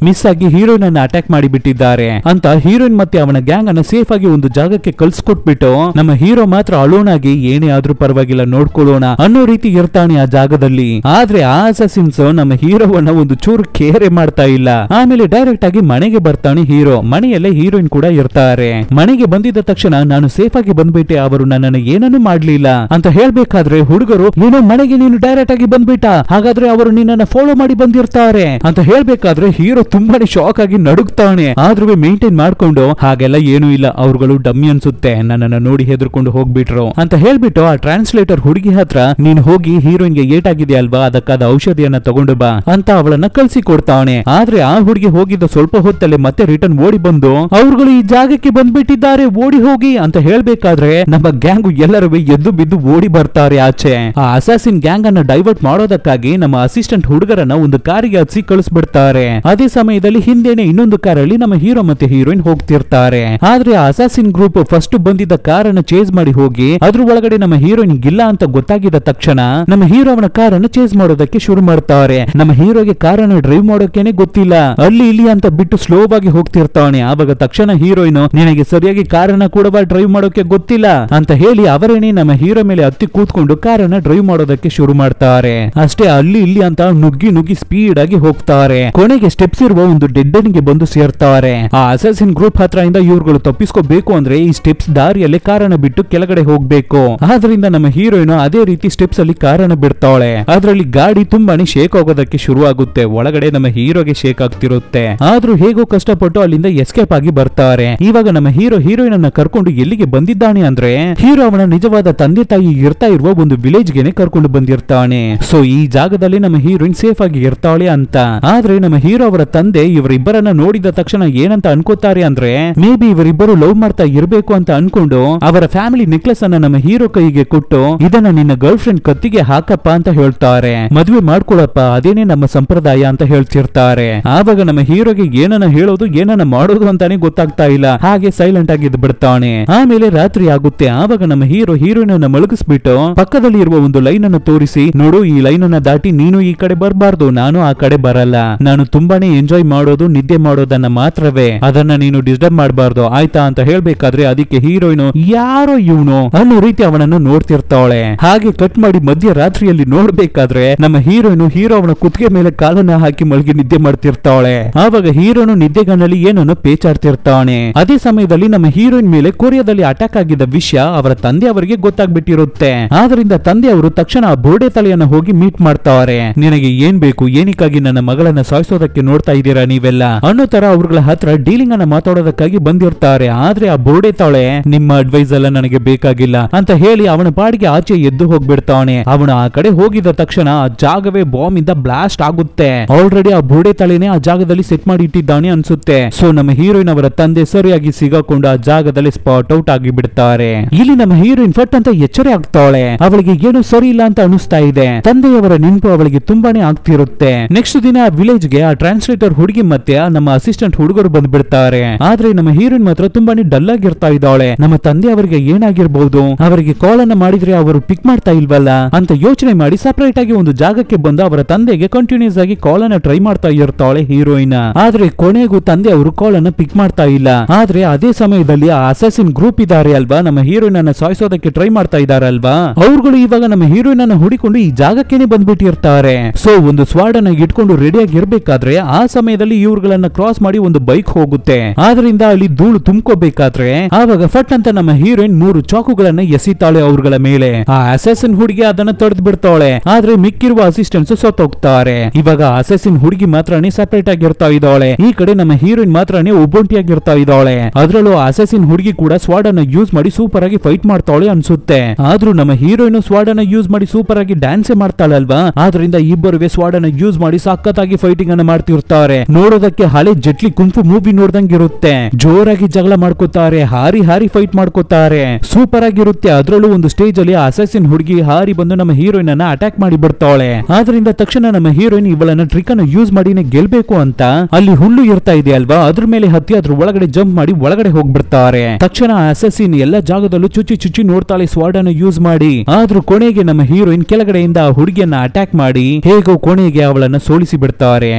ಮಿಸ್ ಆಗಿ ಹೀರೋಯಿನ್ ಅನ್ನ ಅಟ್ಯಾಕ್ ಮಾಡಿ ಬಿಟ್ಟಿದ್ದಾರೆ ಅಂತ ಹೀರೋಯಿನ್ ಮತ್ತೆ ಅವನ ಗ್ಯಾಂಗ್ ಅನ್ನ ಸೇಫ್ ಆಗಿ ಒಂದು ಜಾಗಕ್ಕೆ ಕಳ್ಸಿಕೊಟ್ಬಿಟ್ಟು ನಮ್ಮ ಹೀರೋ ಮಾತ್ರ ಅಲೋನ್ ಆಗಿ ಏನೇ ಆದ್ರೂ ಪರವಾಗಿಲ್ಲ ನೋಡ್ಕೊಳ್ಳೋಣ ಅನ್ನೋ ರೀತಿ ಇರ್ತಾನೆ ಆ ಜಾಗದಲ್ಲಿ. ಆದ್ರೆ ಆ ಅಸಾಸಿನ್ಸ್ ನಮ್ಮ ಹೀರೋವನ್ನ ಒಂದು ಚೂರು ಕೇರೆ ಮಾಡ್ತಾ ಇಲ್ಲ. ಆಮೇಲೆ ಡೈರೆಕ್ಟ್ ಆಗಿ ಮನೆಗೆ ಬರ್ತಾನೆ ಹೀರೋ. ಮನೆಯಲ್ಲೇ ಹೀರೋಯಿನ್ ಕೂಡ ಇರ್ತಾರೆ. ಮನೆಗೆ ಬಂದಿದ್ದ ತಕ್ಷಣ ನಾನು ಸೇಫ್ ಆಗಿ ಬಂದ್ಬಿಟ್ಟೆ, ಅವರು ನನ್ನನ್ನು ಏನನ್ನು ಮಾಡ್ಲಿಲ್ಲ ಅಂತ ಹೇಳ್ಬೇಕಾದ್ರೆ ಹುಡುಗರು ಏನೋ ಮನೆಗೆ ನೀನು ಡೈರೆಕ್ಟ್ ಆಗಿ ಬಂದ್ಬಿಟ್ಟ, ಹಾಗಾದ್ರೆ ಅವರು ನಿನ್ನನ್ನ ಫಾಲೋ ಮಾಡಿ ಬಂದಿರ್ತಾರೆ ಅಂತ ಹೇಳ್ಬೇಕಾದ್ರೆ ಹೀರೋ ತುಂಬಾನೇ ಶಾಕ್ ಆಗಿ ನಡುಗ್ತಾನೆ. ಆದ್ರೂ ಮೇಂಟೈನ್ ಮಾಡ್ಕೊಂಡು ಹಾಗೆಲ್ಲ ಏನೂ ಇಲ್ಲ, ಅವ್ರುಗಳು ಡಮ್ಮಿ ಅನ್ಸುತ್ತೆ, ನನ್ನನ್ನ ನೋಡಿ ಹೆದರ್ಕೊಂಡು ಹೋಗ್ಬಿಟ್ರು ಅಂತ ಹೇಳ್ಬಿಟ್ಟು ಆ ಟ್ರಾನ್ಸ್ಲೇಟರ್ ಹುಡುಗಿ ಹತ್ರ ನೀನ್ ಹೋಗಿ ಹೀರೋಯಿನ್ಗೆ ಏಟಾಗಿದೆ ಅಲ್ವಾ, ಅದಕ್ಕಾದ ಔಷಧಿಯನ್ನ ತಗೊಂಡು ಬಾ ಅಂತ ಅವಳನ್ನ ಕಳ್ಸಿ ಕೊಡ್ತಾನೆ. ಆದ್ರೆ ಆ ಹುಡುಗಿ ಹೋಗಿದ್ದ ಸ್ವಲ್ಪ ಹೊತ್ತಲ್ಲೇ ಮತ್ತೆ ರಿಟರ್ನ್ ಓಡಿ ಬಂದು ಅವ್ರುಗಳು ಈ ಜಾಗಕ್ಕೆ ಬಂದ್ಬಿಟ್ಟಿದ್ದಾರೆ, ಓಡಿ ಹೋಗಿ ಅಂತ ಹೇಳ್ಬೇಕಾದ್ರೆ ನಮ್ಮ ಗ್ಯಾಂಗ್ ಎಲ್ಲರೂ ಎದ್ದು ಬಿದ್ದು ಓಡಿ ಬರ್ತಾರೆ ಆಚೆ. ಆ ಅಸಾಸಿನ್ ಗ್ಯಾಂಗ್ ಅನ್ನ ಡೈವರ್ಟ್ ಮಾಡೋದಕ್ಕಾಗಿ ನಮ್ಮ ಅಸಿಸ್ಟೆಂಟ್ ಹುಡುಗರನ್ನ ಒಂದು ಕಾರಿಗೆ ಹಚ್ಚಿ ಕಳಿಸ್ಬಿಡ್ತಾರೆ. ಅದೇ ಸಮಯದಲ್ಲಿ ಹಿಂದೆನೆ ಇನ್ನೊಂದು ಕಾರಲ್ಲಿ ನಮ್ಮ ಹೀರೋ ಮತ್ತೆ ಹೀರೋಯಿನ್ ಹೋಗ್ತಿರ್ತಾರೆ. ಆದ್ರೆ ಆ ಅಸಾಸಿನ್ ಗ್ರೂಪ್ ಫಸ್ಟ್ ಬಂದಿದ್ದ ಕಾರನ್ನ ಚೇಸ್ ಮಾಡಿ ಹೋಗಿ ಅದ್ರ ಒಳಗಡೆ ನಮ್ಮ ಹೀರೋಯಿನ್ ಗಿಲ್ಲ ಅಂತ ಗೊತ್ತಾಗಿದ್ದ ತಕ್ಷಣ ನಮ್ಮ ಹೀರೋ ಅವನ ಕಾರನ್ನು ಚೇಸ್ ಮಾಡೋದಕ್ಕೆ ಶುರು ಮಾಡ್ತಾರೆ. ನಮ್ಮ ಹೀರೋಗೆ ಕಾರನ್ನ ಡ್ರೈವ್ ಮಾಡೋಕೆನೆ ಗೊತ್ತಿಲ್ಲ, ಅಲ್ಲಿ ಇಲ್ಲಿ ಅಂತ ಬಿಟ್ಟು ಸ್ಲೋ ಆಗಿ ಹೋಗ್ತಿರ್ತಾನೆ. ಆವಾಗ ತಕ್ಷಣ ಹೀರೋಯಿನ್ ನಿನಗೆ ಸರಿಯಾಗಿ ಕಾರನ್ನ ಕೂಡ ಡ್ರೈವ್ ಮಾಡೋಕೆ ಗೊತ್ತಿಲ್ಲ ಅಂತ ಹೇಳಿ ಅವರೇನೆ ನಮ್ಮ ಹೀರೋ ಮೇಲೆ ಹತ್ತಿ ಕೂತ್ಕೊಂಡು ಕಾರನ್ನ ಡ್ರೈವ್ ಮಾಡೋದಕ್ಕೆ ಶುರು ಮಾಡ್ತಾರೆ. ಅಷ್ಟೇ ಅಲ್ಲಿ ಇಲ್ಲಿ ಅಂತ ನುಗ್ಗಿ ನುಗ್ಗಿ ಸ್ಪೀಡ್ ಆಗಿ ಹೋಗ್ತಾರೆ. ಕೊನೆಗೆ ಸ್ಟೆಪ್ಸ್ ಇರುವ ಒಂದು ಡೆಡ್ ಎಂಡ್ ಗೆ ಬಂದು ಸೇರ್ತಾರೆ. ಆ ಅಸಾಸಿನ್ ಗ್ರೂಪ್ ಹತ್ರ ಇಂದ ಇವ್ರುಗಳು ತಪ್ಪಿಸ್ಕೋಬೇಕು ಅಂದ್ರೆ ಈ ಸ್ಟೆಪ್ಸ್ ದಾರಿಯಲ್ಲಿ ಕಾರನ್ನ ಬಿಟ್ಟು ಕೆಳಗಡೆ ಹೋಗ್ಬೇಕು. ಆದ್ರಿಂದ ನಮ್ಮ ಹೀರೋಯಿನ್ ಅದೇ ರೀತಿ ಸ್ಟೆಪ್ಸ್ ಅಲ್ಲಿ ಕಾರನ್ನ ಬಿಡ್ತಾಳೆ. ಅದ್ರಲ್ಲಿ ಗಾಡಿ ತುಂಬಾನೇ ಶೇಕ್ ಆಗೋದಕ್ಕೆ ಶುರು ಆಗುತ್ತೆ. ಒಳಗಡೆ ನಮ್ಮ ಹೀರೋಗೆ ಶೇಕ್ ಆಗ್ತಿರುತ್ತೆ. ಆದ್ರೂ ಹೇಗೋ ಕಷ್ಟಪಟ್ಟು ಅಲ್ಲಿಂದ ಎಸ್ಕೇಪ್ ಆಗಿ ಬರ್ತಾರೆ. ಇವಾಗ ನಮ್ಮ ಹೀರೋ ಹೀರೋಯಿನ್ ಅನ್ನ ಕರ್ಕೊಂಡು ಎಲ್ಲಿಗೆ ಬಂದಿದ್ದಾನೆ ಅಂದ್ರೆ ಹೀರೋ ಅವನ ನಿಜವಾದ ತಂದೆ ತಾಯಿ ಇರ್ತಾ ಇರುವ ಒಂದು ವಿಲೇಜ್ ಗೆನೆ ಕರ್ಕೊಂಡು ಬಂದಿರ್ತಾನೆ. ಸೊ ಈ ಜಾಗದಲ್ಲಿ ನಮ್ಮ ಹೀರೋಯಿನ್ ಸೇಫ್ ಆಗಿ ಇರ್ತಾಳೆ ಅಂತ. ಆದ್ರೆ ನಮ್ಮ ಹೀರೋ ಅವರ ತಂದೆ ಇವರಿಬ್ಬರನ್ನ ನೋಡಿದ ತಕ್ಷಣ ಏನಂತ ಅನ್ಕೋತಾರೆ ಅಂದ್ರೆ ಮೇ ಬಿ ಇವರಿಬ್ಬರು ಲವ್ ಮಾಡ್ತಾ ಇರಬೇಕು ಅಂತ ಅನ್ಕೊಂಡು ಅವರ ಫ್ಯಾಮಿಲಿ ನೆಕ್ಲೆಸ್ ಅನ್ನ ನಮ್ಮ ಹೀರೋ ಕೈಗೆ ಕೊಟ್ಟು ಇದನ್ನ ನಿನ್ನ ಗರ್ಲ್ ಫ್ರೆಂಡ್ ಕತ್ತಿಗೆ ಹಾಕಪ್ಪ ಅಂತ ಹೇಳ್ತಾರೆ. ಮದುವೆ ಮಾಡ್ಕೊಳಪ್ಪ, ಅದೇನೇ ನಮ್ಮ ಸಂಪ್ರದಾಯ ಅಂತ ಹೇಳ್ತಿರ್ತಾರೆ. ಆವಾಗ ನಮ್ಮ ಹೀರೋಗೆ ಏನನ್ನ ಹೇಳೋದು ಏನನ್ನ ಮಾಡೋದು ಅಂತಾನೆ ಗೊತ್ತಾಗ್ತಾ ಇಲ್ಲ. ಹಾಗೆ ಸೈಲೆಂಟ್ ಆಗಿ ಇದ್ದು ಬಿಡ್ತಾನೆ. ಆಮೇಲೆ ರಾತ್ರಿ ಆಗುತ್ತೆ. ಆವಾಗ ನಮ್ಮ ಹೀರೋ ಹೀರೋಯಿನ್ ಅನ್ನ ಮಲಗಿಸ್ಬಿಟ್ಟು ಪಕ್ಕದಲ್ಲಿ ಇರುವ ಒಂದು ಲೈನ್ ಅನ್ನು ತೋರಿಸಿ ನೋಡು, ಈ ಲೈನ್ ಅನ್ನ ದಾಟಿ ನೀನು ಈ ಕಡೆ ಬರಬಾರ್ದು, ನಾನು ಆ ಕಡೆ ಬರಲ್ಲ, ನಾನು ತುಂಬಾನೇ ಎಂಜಾಯ್ ಮಾಡೋದು ನಿದ್ದೆ ಮಾಡೋದನ್ನ ಮಾತ್ರವೇ, ಅದನ್ನ ನೀನು ಡಿಸ್ಟರ್ಬ್ ಮಾಡಬಾರ್ದು ಆಯ್ತಾ ಅಂತ ಹೇಳ್ಬೇಕಾದ್ರೆ ಅದಕ್ಕೆ ಹೀರೋಯಿನ್ ಯಾರೋ ಇವನು ಅನ್ನೋ ರೀತಿ ಅವನನ್ನು ನೋಡ್ತಿರ್ತಾಳೆ. ಹಾಗೆ ಕಟ್ ಮಾಡಿ ಮಧ್ಯರಾತ್ರಿಯಲ್ಲಿ ನೋಡ್ಬೇಕಾದ್ರೆ ನಮ್ಮ ಹೀರೋಯಿನ್ ಹೀರೋ ಅವನ ಕುತ್ತಿಗೆ ಮೇಲೆ ಕಾಲನ್ನ ಹಾಕಿ ಮಲಗಿ ನಿದ್ದೆ ಮಾಡ್ತಿರ್ತಾಳೆ. ಆವಾಗ ಹೀರೋನು ನಿದ್ದೆಗಣ್ಣಲ್ಲಿ ಏನನ್ನು ಪೇಚಾಡ್ತಿರ್ತಾನೆ. ಅದೇ ಸಮಯದಲ್ಲಿ ನಮ್ಮ ಹೀರೋಯಿನ್ ಮೇಲೆ ಕೊರಿಯಾದಲ್ಲಿ ಅಟ್ಯಾಕ್ ಆಗಿದ್ದ ವಿಷಯ ಅವರ ತಂದೆ ಅವರಿಗೆ ಗೊತ್ತಾಗ್ಬಿಟ್ಟಿರುತ್ತೆ. ಆದ್ರಿಂದ ತಂದೆ ಅವರು ತಕ್ಷಣ ಬೋರ್ಡೆ ತಲೆಯನ್ನ ಹೋಗಿ ಮೀಟ್ ಮಾಡ್ತಾರೆ. ನಿನಗೆ ಏನ್ ಬೇಕು, ಏನಕ್ಕಾಗಿ ನನ್ನ ಮಗಳನ್ನ ಸಾಯಿಸೋದಕ್ಕೆ ನೋಡ್ತಾ ಮಾಡ್ತಾ ಇದ್ದೀರಾ ನೀವೆಲ್ಲ ಅನ್ನೋ ತರ ಅವ್ರಗಳ ಹತ್ರ ಡೀಲಿಂಗ್ ಅನ್ನ ಮಾತಾಡೋದಕ್ಕಾಗಿ ಬಂದಿರ್ತಾರೆ. ಆದ್ರೆ ಆ ಬೋರ್ಡೆ ತಾಳೆ ನಿಮ್ಮ ಅಡ್ವೈಸ್ ಎಲ್ಲ ನನಗೆ ಬೇಕಾಗಿಲ್ಲ ಅಂತ ಹೇಳಿ ಅವನ ಪಾಡಿಗೆ ಆಚೆ ಎದ್ದು ಹೋಗ್ಬಿಡ್ತಾನೆ. ಅವನು ಆ ಕಡೆ ಹೋಗಿದ ತಕ್ಷಣ ಆ ಜಾಗವೇ ಬಾಂಬ್ ಇಂದ ಬ್ಲಾಸ್ಟ್ ಆಗುತ್ತೆ. ಆಲ್ರೆಡಿ ಆ ಬೋರ್ಡೆ ತಾಳೆನೆ ಆ ಜಾಗದಲ್ಲಿ ಸೆಟ್ ಮಾಡಿ ಇಟ್ಟಿದ್ದಾನೆ ಅನ್ಸುತ್ತೆ. ಸೊ ನಮ್ಮ ಹೀರೋಯಿನ್ ಅವರ ತಂದೆ ಸರಿಯಾಗಿ ಸಿಗಾಕೊಂಡು ಆ ಜಾಗದಲ್ಲಿ ಸ್ಪಾಟ್ ಔಟ್ ಆಗಿ ಬಿಡ್ತಾರೆ. ಇಲ್ಲಿ ನಮ್ಮ ಹೀರೋಯಿನ್ ಫಟ್ ಅಂತ ಎಚ್ಚರ ಆಗ್ತಾಳೆ. ಅವಳಿಗೆ ಏನು ಸರಿ ಇಲ್ಲ ಅಂತ ಅನಿಸ್ತಾ ಇದೆ. ತಂದೆಯವರ ನೆನಪು ಅವಳಿಗೆ ತುಂಬಾನೇ ಆಗ್ತಿರುತ್ತೆ. ನೆಕ್ಸ್ಟ್ ದಿನ ವಿಲೇಜ್ ಗೆ ಆ ಟ್ರಾನ್ಸ್ಲೇಟರ್ ಹುಡುಗಿ ಮತ್ತೆ ನಮ್ಮ ಅಸಿಸ್ಟೆಂಟ್ ಹುಡುಗರು ಬಂದ್ಬಿಡ್ತಾರೆ. ಆದ್ರೆ ನಮ್ಮ ಹೀರೋಯಿನ್ ಮಾತ್ರ ತುಂಬಾನೇ ಡಲ್ ಆಗಿರ್ತಾ ಇದ್ದಾಳೆ. ನಮ್ಮ ತಂದೆ ಅವರಿಗೆ ಏನಾಗಿರ್ಬಹುದು, ಅವರಿಗೆ ಕಾಲ್ ಅನ್ನ ಮಾಡಿದ್ರೆ ಅವರು ಪಿಕ್ ಮಾಡ್ತಾ ಇಲ್ವಲ್ಲ ಅಂತ ಯೋಚನೆ ಮಾಡಿ ಸಪರೇಟ್ ಆಗಿ ಒಂದು ಜಾಗಕ್ಕೆ ಬಂದು ಅವರ ತಂದೆಗೆ ಕಂಟಿನ್ಯೂಸ್ ಆಗಿ ಕಾಲ್ ಅನ್ನ ಟ್ರೈ ಮಾಡ್ತಾ ಇರ್ತಾಳೆ ಹೀರೋಯಿನ್. ಆದ್ರೆ ಕೊನೆಗೂ ತಂದೆ ಅವರು ಕಾಲ್ ಅನ್ನ ಪಿಕ್ ಮಾಡ್ತಾ ಇಲ್ಲ. ಆದ್ರೆ ಅದೇ ಸಮಯದಲ್ಲಿ ಆ ಅಸಾಸಿನ್ ಗ್ರೂಪ್ ಇದಾರೆ ಅಲ್ವಾ, ನಮ್ಮ ಹೀರೋಯಿನ್ ಅನ್ನ ಸಾಯಿಸೋದಕ್ಕೆ ಟ್ರೈ ಮಾಡ್ತಾ ಇದಾರಲ್ವಾ, ಅವ್ರುಗಳು ಇವಾಗ ನಮ್ಮ ಹೀರೋಯಿನ್ ಅನ್ನ ಹುಡಿಕೊಂಡು ಈ ಜಾಗಕ್ಕೇನೆ ಬಂದ್ಬಿಟ್ಟಿರ್ತಾರೆ. ಸೊ ಒಂದು ಸ್ವಾಡ್ ಅನ್ನ ಇಟ್ಕೊಂಡು ರೆಡಿಯಾಗಿ ಇರ್ಬೇಕಾದ್ರೆ ಆ ಸಮಯದಲ್ಲಿ ಇವ್ರುಗಳನ್ನ ಕ್ರಾಸ್ ಮಾಡಿ ಒಂದು ಬೈಕ್ ಹೋಗುತ್ತೆ. ಆದ್ರಿಂದ ಅಲ್ಲಿ ಧೂಳು ತುಂಬ್ಕೋಬೇಕಾದ್ರೆ ಆವಾಗ ಫಟ್ ಅಂತ ನಮ್ಮ ಹೀರೋಯಿನ್ 3 ಚಾಕುಗಳನ್ನ ಎಸಿತಾಳೆ ಅವ್ರಗಳ ಮೇಲೆ. ಆ ಅಸಾಸಿನ್ ಹುಡುಗಿ ಅದನ್ನ ತಡೆದು ಬಿಡ್ತಾಳೆ. ಆದ್ರೆ ಮಿಕ್ಕಿರುವ ಅಸಿಸ್ಟೆಂಟ್ಸ್ ಸತ್ತೋಗ್ತಾರೆ. ಇವಾಗ ಅಸಾಸಿನ್ ಹುಡುಗಿ ಮಾತ್ರನೇ ಸಪರೇಟ್ ಆಗಿರ್ತಾ ಇದ್ದಾಳೆ. ಈ ಕಡೆ ನಮ್ಮ ಹೀರೋಯಿನ್ ಮಾತ್ರನೇ ಒಬ್ಬೊಂಟಿಯಾಗಿರ್ತಾ ಇದ್ದಾಳೆ. ಅದ್ರಲ್ಲೂ ಅಸಾಸಿನ್ ಹುಡುಗಿ ಕೂಡ ಸ್ವಾಡ್ ಅನ್ನ ಯೂಸ್ ಮಾಡಿ ಸೂಪರ್ ಆಗಿ ಫೈಟ್ ಮಾಡ್ತಾಳೆ ಅನ್ಸುತ್ತೆ. ಆದ್ರೂ ನಮ್ಮ ಹೀರೋಯಿನ್ ಸ್ವಾಡ್ ಅನ್ನ ಯೂಸ್ ಮಾಡಿ ಸೂಪರ್ ಆಗಿ ಡ್ಯಾನ್ಸ್ ಮಾಡ್ತಾಳಲ್ವಾ, ಆದ್ರಿಂದ ಇಬ್ಬರುವೆ ಸ್ವಾಡ್ ಅನ್ನ ಯೂಸ್ ಮಾಡಿ ಸಖತ್ತಾಗಿ ಫೈಟಿಂಗ್ ಅನ್ನ ಮಾಡ್ತಿರ್ತಾರೆ. ನೋಡೋದಕ್ಕೆ ಹಳೆ ಜೆಟ್ಲಿ ಕುಂಫು ಮೂವಿ ನೋಡ್ದಂಗಿರುತ್ತೆ. ಜೋರಾಗಿ ಜಗಳ ಮಾಡ್ಕೋತಾರೆ, ಹಾರಿ ಹಾರಿ ಫೈಟ್ ಮಾಡ್ಕೋತಾರೆ, ಸೂಪರ್ ಆಗಿರುತ್ತೆ. ಅದ್ರಲ್ಲೂ ಒಂದು ಸ್ಟೇಜ್ ಅಲ್ಲಿ ಅಸಾಸಿನ್ ಹುಡುಗಿ ಹಾರಿ ಬಂದು ನಮ್ಮ ಹೀರೋಯಿನ್ ಅನ್ನ ಅಟ್ಯಾಕ್ ಮಾಡಿ ಬಿಡ್ತಾಳೆ. ಆದ್ರಿಂದ ತಕ್ಷಣ ನಮ್ಮ ಹೀರೋಯಿನ್ ಇವಳನ್ನ ಟ್ರಿಕ್ ಅನ್ನು ಯೂಸ್ ಮಾಡಿನೇ ಗೆಲ್ಬೇಕು ಅಂತ ಅಲ್ಲಿ ಹುಲ್ಲು ಇರ್ತಾ ಇದೆ ಅಲ್ವಾ, ಅದ್ರ ಮೇಲೆ ಹತ್ತಿ ಅದ್ರ ಒಳಗಡೆ ಜಂಪ್ ಮಾಡಿ ಒಳಗಡೆ ಹೋಗ್ಬಿಡ್ತಾರೆ. ತಕ್ಷಣ ಅಸಾಸಿನ್ ಎಲ್ಲ ಜಾಗದಲ್ಲೂ ಚುಚ್ಚಿ ಚುಚ್ಚಿ ನೋಡ್ತಾಳೆ ಸ್ವಾಡ್ ಅನ್ನು ಯೂಸ್ ಮಾಡಿ. ಆದ್ರೂ ಕೊನೆಗೆ ನಮ್ಮ ಹೀರೋಯಿನ್ ಕೆಳಗಡೆಯಿಂದ ಆ ಹುಡುಗಿಯನ್ನ ಅಟ್ಯಾಕ್ ಮಾಡಿ ಹೇಗೋ ಕೊನೆಗೆ ಅವಳನ್ನ ಸೋಲಿಸಿ ಬಿಡ್ತಾರೆ.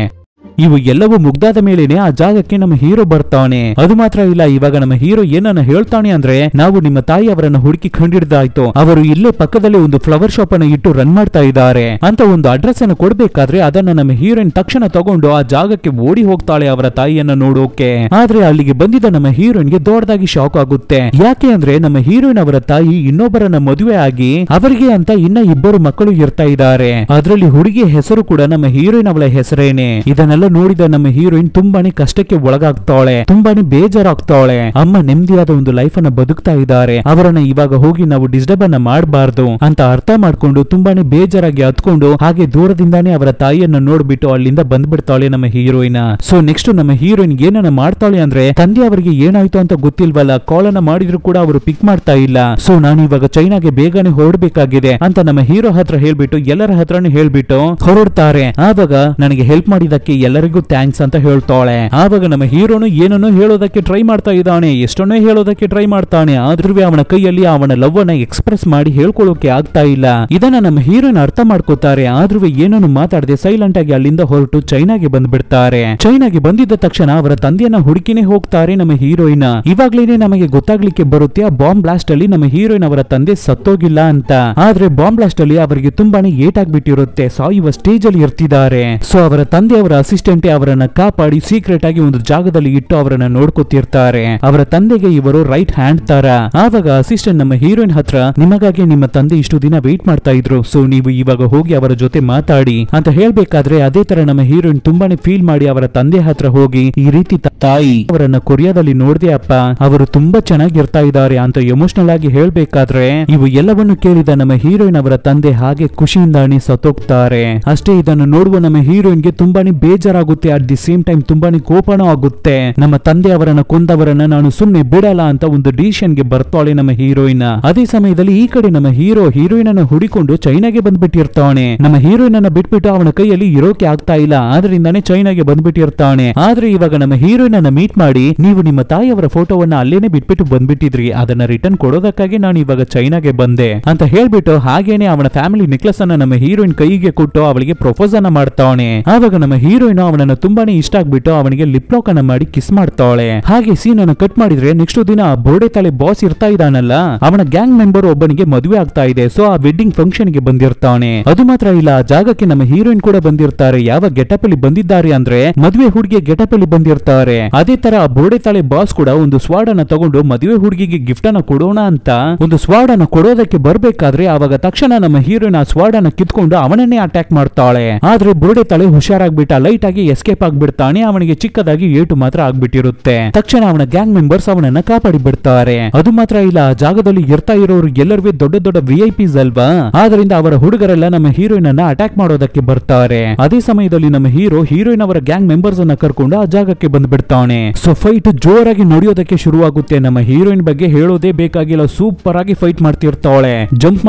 ಇವು ಎಲ್ಲವೂ ಮುಗ್ದಾದ ಮೇಲೇನೆ ಆ ಜಾಗಕ್ಕೆ ನಮ್ಮ ಹೀರೋ ಬರ್ತಾನೆ. ಅದು ಮಾತ್ರ ಇಲ್ಲ, ಇವಾಗ ನಮ್ಮ ಹೀರೋ ಏನನ್ನ ಹೇಳ್ತಾನೆ ಅಂದ್ರೆ, ನಾವು ನಿಮ್ಮ ತಾಯಿ ಅವರನ್ನ ಹುಡುಕಿ ಕಂಡಿಡ್ದಾಯ್ತು, ಅವರು ಇಲ್ಲೇ ಪಕ್ಕದಲ್ಲಿ ಒಂದು ಫ್ಲವರ್ ಶಾಪ್ ಅನ್ನು ಇಟ್ಟು ರನ್ ಮಾಡ್ತಾ ಇದ್ದಾರೆ ಅಂತ ಒಂದು ಅಡ್ರೆಸ್ ಅನ್ನು ಕೊಡ್ಬೇಕಾದ್ರೆ ಅದನ್ನ ನಮ್ಮ ಹೀರೋಯಿನ್ ತಕ್ಷಣ ತಗೊಂಡು ಆ ಜಾಗಕ್ಕೆ ಓಡಿ ಹೋಗ್ತಾಳೆ ಅವರ ತಾಯಿಯನ್ನ ನೋಡೋಕೆ. ಆದ್ರೆ ಅಲ್ಲಿಗೆ ಬಂದಿದ್ದ ನಮ್ಮ ಹೀರೋಯಿನ್ಗೆ ದೊಡ್ಡದಾಗಿ ಶಾಕ್ ಆಗುತ್ತೆ. ಯಾಕೆ ಅಂದ್ರೆ ನಮ್ಮ ಹೀರೋಯಿನ್ ಅವರ ತಾಯಿ ಇನ್ನೊಬ್ಬರನ್ನ ಮದುವೆ ಆಗಿ ಅವರಿಗೆ ಅಂತ ಇನ್ನ 2 ಮಕ್ಕಳು ಇರ್ತಾ ಇದ್ದಾರೆ. ಅದರಲ್ಲಿ ಹುಡುಗಿ ಹೆಸರು ಕೂಡ ನಮ್ಮ ಹೀರೋಯಿನ್ ಅವಳ ಹೆಸರೇನೆ. ಇದನ್ನೆಲ್ಲ ನೋಡಿದ ನಮ್ಮ ಹೀರೋಯಿನ್ ತುಂಬಾನೇ ಕಷ್ಟಕ್ಕೆ ಒಳಗಾಗ್ತಾಳೆ, ತುಂಬಾನೇ ಬೇಜಾರಾಗ್ತಾಳೆ. ಅಮ್ಮ ನೆಮ್ಮದಿಯಾದ ಒಂದು ಲೈಫ್ ಅನ್ನ ಬದುಕ್ತಾ ಇದ್ದಾರೆ, ಅವರನ್ನ ಇವಾಗ ಹೋಗಿ ನಾವು ಡಿಸ್ಟರ್ಬ್ ಅನ್ನ ಮಾಡಬಾರ್ದು ಅಂತ ಅರ್ಥ ಮಾಡ್ಕೊಂಡು ತುಂಬಾನೇ ಬೇಜಾರಾಗಿ ಹತ್ಕೊಂಡು ಹಾಗೆ ದೂರದಿಂದಾನೇ ಅವರ ತಾಯಿಯನ್ನ ನೋಡ್ಬಿಟ್ಟು ಅಲ್ಲಿಂದ ಬಂದ್ಬಿಡ್ತಾಳೆ ನಮ್ಮ ಹೀರೋಯಿನ್. ಸೊ ನೆಕ್ಸ್ಟ್ ನಮ್ಮ ಹೀರೋಯಿನ್ ಏನನ್ನ ಮಾಡ್ತಾಳೆ ಅಂದ್ರೆ, ತಂದೆ ಅವರಿಗೆ ಏನಾಯ್ತು ಅಂತ ಗೊತ್ತಿಲ್ವಲ್ಲ, ಕಾಲ್ ಅನ್ನ ಮಾಡಿದ್ರು ಕೂಡ ಅವರು ಪಿಕ್ ಮಾಡ್ತಾ ಇಲ್ಲ. ಸೊ ನಾನು ಇವಾಗ ಚೈನಾಗೆ ಬೇಗನೆ ಹೊರಡಬೇಕಾಗಿದೆ ಅಂತ ನಮ್ಮ ಹೀರೋ ಹತ್ರ ಹೇಳ್ಬಿಟ್ಟು ಎಲ್ಲರ ಹತ್ರನೂ ಹೇಳ್ಬಿಟ್ಟು ಹೊರಡ್ತಾರೆ. ಆವಾಗ ನನಗೆ ಹೆಲ್ಪ್ ಮಾಡಿದಕ್ಕೆ ಎಲ್ಲರಿಗೂ ಥ್ಯಾಂಕ್ಸ್ ಅಂತ ಹೇಳ್ತಾಳೆ. ಆವಾಗ ನಮ್ಮ ಹೀರೋನು ಏನನ್ನೋ ಹೇಳೋದಕ್ಕೆ ಟ್ರೈ ಮಾಡ್ತಾ ಇದ್ದಾನೆ, ಎಷ್ಟೊನ್ನೋ ಹೇಳೋದಕ್ಕೆ ಟ್ರೈ ಮಾಡ್ತಾನೆ. ಆದ್ರೂ ಅವನ ಕೈಯಲ್ಲಿ ಅವನ ಲವ್ ಅನ್ನ ಎಕ್ಸ್ಪ್ರೆಸ್ ಮಾಡಿ ಹೇಳ್ಕೊಳ್ಳೋಕೆ ಆಗ್ತಾ ಇಲ್ಲ. ಇದನ್ನ ನಮ್ಮ ಹೀರೋಯಿನ್ ಅರ್ಥ ಮಾಡ್ಕೋತಾರೆ. ಆದ್ರೂ ಏನನ್ನು ಮಾತಾಡದೆ ಸೈಲೆಂಟ್ ಆಗಿ ಅಲ್ಲಿಂದ ಹೊರಟು ಚೈನಾಗೆ ಬಂದ್ಬಿಡ್ತಾರೆ. ಚೈನಾಗೆ ಬಂದಿದ್ದ ತಕ್ಷಣ ಅವರ ತಂದೆಯನ್ನ ಹುಡುಕಿನೇ ಹೋಗ್ತಾರೆ ನಮ್ಮ ಹೀರೋಯಿನ್. ಇವಾಗ್ಲೇನೆ ನಮಗೆ ಗೊತ್ತಾಗ್ಲಿಕ್ಕೆ ಬರುತ್ತೆ ಆ ಬಾಂಬ್ ಬ್ಲಾಸ್ಟ್ ಅಲ್ಲಿ ನಮ್ಮ ಹೀರೋಯಿನ್ ಅವರ ತಂದೆ ಸತ್ತೋಗಿಲ್ಲ ಅಂತ. ಆದ್ರೆ ಬಾಂಬ್ ಬ್ಲಾಸ್ಟ್ ಅಲ್ಲಿ ಅವರಿಗೆ ತುಂಬಾನೇ ಏಟ್ ಆಗ್ಬಿಟ್ಟಿರುತ್ತೆ, ಸಾಯುವ ಸ್ಟೇಜ್ ಅಲ್ಲಿ ಇರ್ತಿದ್ದಾರೆ. ಸೊ ಅವರ ತಂದೆ ಅವರ ಅಸಿಸ್ಟೆಂಟ್ ಅವರನ್ನ ಕಾಪಾಡಿ ಸೀಕ್ರೆಟ್ ಆಗಿ ಒಂದು ಜಾಗದಲ್ಲಿ ಇಟ್ಟು ಅವರನ್ನ ನೋಡ್ಕೊತಿರ್ತಾರೆ. ಅವರ ತಂದೆಗೆ ಇವರು ರೈಟ್ ಹ್ಯಾಂಡ್ ತರ. ಆವಾಗ ಅಸಿಸ್ಟೆಂಟ್ ನಮ್ಮ ಹೀರೋಯಿನ್ ಹತ್ರ, ನಿಮಗಾಗಿ ನಿಮ್ಮ ತಂದೆ ಇಷ್ಟು ದಿನ ವೇಟ್ ಮಾಡ್ತಾ ಇದ್ರು, ಸೊ ನೀವು ಇವಾಗ ಹೋಗಿ ಅವರ ಜೊತೆ ಮಾತಾಡಿ ಅಂತ ಹೇಳ್ಬೇಕಾದ್ರೆ ಅದೇ ತರ ನಮ್ಮ ಹೀರೋಯಿನ್ ತುಂಬಾನೇ ಫೀಲ್ ಮಾಡಿ ಅವರ ತಂದೆ ಹತ್ರ ಹೋಗಿ, ಈ ರೀತಿ ತಾಯಿ ಅವರನ್ನ ಕೊರಿಯಾದಲ್ಲಿ ನೋಡ್ದೆ ಅಪ್ಪ, ಅವರು ತುಂಬಾ ಚೆನ್ನಾಗಿರ್ತಾ ಇದ್ದಾರೆ ಅಂತ ಎಮೋಷನಲ್ ಆಗಿ ಹೇಳ್ಬೇಕಾದ್ರೆ ಇವು ಎಲ್ಲವನ್ನು ಕೇಳಿದ ನಮ್ಮ ಹೀರೋಯಿನ್ ಅವರ ತಂದೆ ಹಾಗೆ ಖುಷಿಯಿಂದಾನೆ ಸತ್ತೋಗ್ತಾರೆ. ಅಷ್ಟೇ ಇದನ್ನು ನೋಡುವ ನಮ್ಮ ಹೀರೋಯಿನ್ಗೆ ತುಂಬಾನೇ ಬೇಜಾರಾಗುತ್ತೆ. ಅಟ್ ದಿ ಸೇಮ್ ಟೈಮ್ ತುಂಬಾನೇ ಕೋಪನೂ ಆಗುತ್ತೆ. ನಮ್ಮ ತಂದೆ ಅವರನ್ನ ಕೊಂದವರನ್ನ ನಾನು ಸುಮ್ನೆ ಬಿಡಲ್ಲ ಅಂತ ಒಂದು ಡಿಸಿಷನ್ ಗೆ ಬರ್ತಾಳೆ ನಮ್ಮ ಹೀರೋಯಿನ್. ಅದೇ ಸಮಯದಲ್ಲಿ ಈ ಕಡೆ ನಮ್ಮ ಹೀರೋ ಹೀರೋಯಿನ್ ಅನ್ನ ಹುಡಿಕೊಂಡು ಚೈನಾಗೆ ಬಂದ್ಬಿಟ್ಟಿರ್ತಾನೆ. ನಮ್ಮ ಹೀರೋಯಿನ್ ಅನ್ನ ಬಿಟ್ಬಿಟ್ಟು ಅವನ ಕೈಯಲ್ಲಿ ಇರೋಕೆ ಆಗ್ತಾ ಇಲ್ಲ, ಆದ್ರಿಂದಾನೇ ಚೈನಾಗೆ ಬಂದ್ಬಿಟ್ಟಿರ್ತಾನೆ. ಆದ್ರೆ ಇವಾಗ ನಮ್ಮ ಹೀರೋಯಿನ್ ಅನ್ನ ಮೀಟ್ ಮಾಡಿ, ನೀವು ನಿಮ್ಮ ತಾಯಿಯವರ ಫೋಟೋವನ್ನ ಅಲ್ಲೇನೆ ಬಿಟ್ಬಿಟ್ಟು ಬಂದ್ಬಿಟ್ಟಿದ್ರಿ, ಅದನ್ನ ರಿಟರ್ನ್ ಕೊಡೋದಕ್ಕಾಗಿ ನಾನು ಇವಾಗ ಚೈನಾಗೆ ಬಂದೆ ಅಂತ ಹೇಳ್ಬಿಟ್ಟು ಹಾಗೇನೆ ಅವನ ಫ್ಯಾಮಿಲಿ ನೆಕ್ಲೆಸ್ ಅನ್ನ ನಮ್ಮ ಹೀರೋಯಿನ್ ಕೈಗೆ ಕೊಟ್ಟು ಅವಳಿಗೆ ಪ್ರಪೋಸ್ ಅನ್ನ ಮಾಡ್ತಾನೆ. ಆವಾಗ ನಮ್ಮ ಹೀರೋಯಿನ್ ಅವನನ್ನ ತುಂಬಾನೇ ಇಷ್ಟ ಆಗ್ಬಿಟ್ಟು ಅವನಿಗೆ ಲಿಪ್ ಲಾಕ್ ಅನ್ನ ಮಾಡಿ ಕಿಸ್ ಮಾಡ್ತಾಳೆ. ಹಾಗೆ ಸೀನ್ ಅನ್ನು ಕಟ್ ಮಾಡಿದ್ರೆ ನೆಕ್ಸ್ಟ್ ದಿನ ಬೋರ್ಡೆ ತಲೆ ಬಾಸ್ ಇರ್ತಾ ಇದ್ದಾನಲ್ಲ, ಅವನ ಗ್ಯಾಂಗ್ ಮೆಂಬರ್ ಒಬ್ಬನಿಗೆ ಮದುವೆ ಆಗ್ತಾ ಇದೆ. ಸೊ ಆ ವೆಡ್ಡಿಂಗ್ ಫಂಕ್ಷನ್ ಗೆ ಬಂದಿರ್ತಾನೆ. ಅದು ಮಾತ್ರ ಇಲ್ಲ, ಆ ಜಾಗಕ್ಕೆ ನಮ್ಮ ಹೀರೋಯಿನ್ ಕೂಡ ಬಂದಿರ್ತಾರೆ. ಯಾವ ಗೆಟಪ್ ಅಲ್ಲಿ ಬಂದಿದ್ದಾರೆ ಅಂದ್ರೆ ಮದುವೆ ಹುಡುಗಿಯ ಗೆಟಪ್ ಅಲ್ಲಿ ಬಂದಿರ್ತಾರೆ. ಅದೇ ತರ ಬೋರ್ಡೆ ತಲೆ ಬಾಸ್ ಕೂಡ ಒಂದು ಸ್ವಾಡ್ ಅನ್ನ ತಗೊಂಡು ಮದುವೆ ಹುಡುಗಿಗೆ ಗಿಫ್ಟ್ ಅನ್ನ ಕೊಡೋಣ ಅಂತ ಒಂದು ಸ್ವಾಡ್ ಅನ್ನ ಕೊಡೋದಕ್ಕೆ ಬರ್ಬೇಕಾದ್ರೆ ಅವಾಗ ತಕ್ಷಣ ನಮ್ಮ ಹೀರೋಯಿನ್ ಆ ಸ್ವಾಡ್ ಅನ್ನ ಕಿತ್ಕೊಂಡು ಅವನನ್ನೇ ಅಟ್ಯಾಕ್ ಮಾಡ್ತಾಳೆ. ಆದ್ರೆ ಬೋರ್ಡೆ ತಲೆ ಹುಷಾರಾಗ್ಬಿಟ್ಟ, ಲೈಟ್ ಆಗಿ ಆಗಿ ಎಸ್ಕೇಪ್ ಆಗ್ಬಿಡ್ತಾನೆ. ಅವನಿಗೆ ಚಿಕ್ಕದಾಗಿ ಏಟು ಮಾತ್ರ ಆಗ್ಬಿಟ್ಟಿರುತ್ತೆ. ತಕ್ಷಣ ಅವನ ಗ್ಯಾಂಗ್ ಮೆಂಬರ್ಸ್ ಅವನನ್ನ ಕಾಪಾಡಿ ಬಿಡ್ತಾರೆ. ಅದು ಮಾತ್ರ ಇಲ್ಲ, ಆ ಜಾಗದಲ್ಲಿ ಇರ್ತಾ ಇರೋರು ಎಲ್ಲರೂ ದೊಡ್ಡ ದೊಡ್ಡ ವಿಐಪಿಸ್ ಅಲ್ವಾ, ಆದ್ರಿಂದ ಅವರ ಹುಡುಗರೆಲ್ಲ ನಮ್ಮ ಹೀರೋಯಿನ್ ಅನ್ನ ಅಟ್ಯಾಕ್ ಮಾಡೋದಕ್ಕೆ ಬರ್ತಾರೆ. ಅದೇ ಸಮಯದಲ್ಲಿ ನಮ್ಮ ಹೀರೋಯಿನ್ ಅವರ ಗ್ಯಾಂಗ್ ಮೆಂಬರ್ಸ್ ಅನ್ನ ಕರ್ಕೊಂಡು ಆ ಜಾಗಕ್ಕೆ ಬಂದ್ಬಿಡ್ತಾನೆ. ಸೊ ಫೈಟ್ ಜೋರಾಗಿ ನಡೆಯೋದಕ್ಕೆ ಶುರುವಾಗುತ್ತೆ. ನಮ್ಮ ಹೀರೋಯಿನ್ ಬಗ್ಗೆ ಹೇಳೋದೇ ಬೇಕಾಗಿಲ್ಲ, ಸೂಪರ್ ಆಗಿ ಫೈಟ್ ಮಾಡ್ತಿರ್ತಾಳೆ. ಜಂಪ್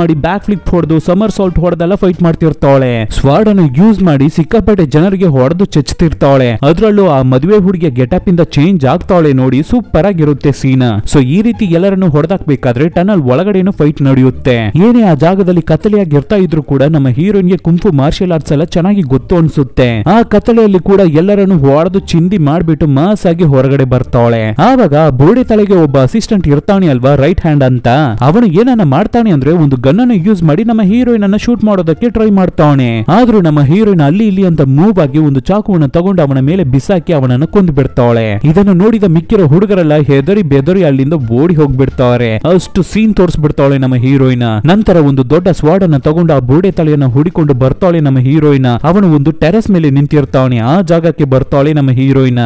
ಮಾಡಿ ಬ್ಯಾಕ್ ಫ್ಲಿಪ್ ಹೊಡೆದು ಸಮರ್ ಸಾಲ್ಟ್ ಹೊಡೆದೆಲ್ಲ ಫೈಟ್ ಮಾಡ್ತಿರ್ತಾಳೆ. ಸ್ವಾರ್ಡ್ ಅನ್ನು ಯೂಸ್ ಮಾಡಿ ಸಿಕ್ಕಾಪಟ್ಟೆ ಜನರಿಗೆ ಹೊಡೆದು ಚೆಚ್ತಿರ್ತಾಳೆ. ಅದ್ರಲ್ಲೂ ಆ ಮದುವೆ ಹುಡುಗಿಯ ಗೆಟಪ್ ಇಂದ ಚೇಂಜ್ ಆಗ್ತಾಳೆ ನೋಡಿ, ಸೂಪರ್ ಆಗಿರುತ್ತೆ ಸೀನ್. ಸೊ ಈ ರೀತಿ ಎಲ್ಲರನ್ನು ಹೊಡೆದಾಕ್ಬೇಕಾದ್ರೆ ಟನಲ್ ಒಳಗಡೆನು ಫೈಟ್ ನಡೆಯುತ್ತೆ. ಏನೇ ಆ ಜಾಗದಲ್ಲಿ ಕತ್ತಲೆಯಾಗಿ ಇರ್ತಾ ಇದ್ರು ಕೂಡ ನಮ್ಮ ಹೀರೋಯಿನ್ಗೆ ಕುಂಫು ಮಾರ್ಷಿಯಲ್ ಆರ್ಟ್ಸ್ ಎಲ್ಲ ಚೆನ್ನಾಗಿ ಗೊತ್ತು ಅನ್ಸುತ್ತೆ. ಆ ಕತ್ತಲೆಯಲ್ಲಿ ಕೂಡ ಎಲ್ಲರನ್ನು ಹೊಡೆದು ಚಿಂದಿ ಮಾಡ್ಬಿಟ್ಟು ಮಾಸ್ ಆಗಿ ಹೊರಗಡೆ ಬರ್ತಾಳೆ. ಆವಾಗ ಬೋಡೆ ತಲೆಗೆ ಒಬ್ಬ ಅಸಿಸ್ಟೆಂಟ್ ಇರ್ತಾನೆ ಅಲ್ವಾ, ರೈಟ್ ಹ್ಯಾಂಡ್ ಅಂತ, ಅವನು ಏನನ್ನ ಮಾಡ್ತಾನೆ ಅಂದ್ರೆ ಒಂದು ಗನ್ ಅನ್ನು ಯೂಸ್ ಮಾಡಿ ನಮ್ಮ ಹೀರೋಯಿನ್ ಅನ್ನ ಶೂಟ್ ಮಾಡೋದಕ್ಕೆ ಟ್ರೈ ಮಾಡ್ತಾನೆ. ಆದ್ರೂ ನಮ್ಮ ಹೀರೋಯಿನ್ ಅಲ್ಲಿ ಇಲ್ಲಿ ಅಂತ ಮೂವ್ ಆಗಿ ಒಂದು ಚಾಕುವನ್ನು ತಗೊಂಡು ಅವನ ಮೇಲೆ ಬಿಸಾಕಿ ಅವನನ್ನು ಕೊಂದು ಬಿಡ್ತಾಳೆ. ಇದನ್ನು ನೋಡಿದ ಮಿಕ್ಕಿರೋ ಹುಡುಗರೆಲ್ಲ ಹೆದರಿ ಬೆದರಿ ಅಲ್ಲಿಂದ ಓಡಿ ಹೋಗ್ಬಿಡ್ತಾರೆ. ಅಷ್ಟು ಸೀನ್ ತೋರಿಸ್ಬಿಡ್ತಾಳೆ ನಮ್ಮ ಹೀರೋಯಿನ್. ನಂತರ ಒಂದು ದೊಡ್ಡ ಸ್ವಾಡ್ ಅನ್ನ ತಗೊಂಡು ಆ ಬೋಡೆ ತಲೆಯನ್ನ ಹುಡಿಕೊಂಡು ಬರ್ತಾಳೆ ನಮ್ಮ ಹೀರೋಯಿನ್. ಅವನು ಒಂದು ಟೆರೆಸ್ ಮೇಲೆ ನಿಂತಿರ್ತಾನೆ. ಆ ಜಾಗಕ್ಕೆ ಬರ್ತಾಳೆ ನಮ್ಮ ಹೀರೋಯಿನ್.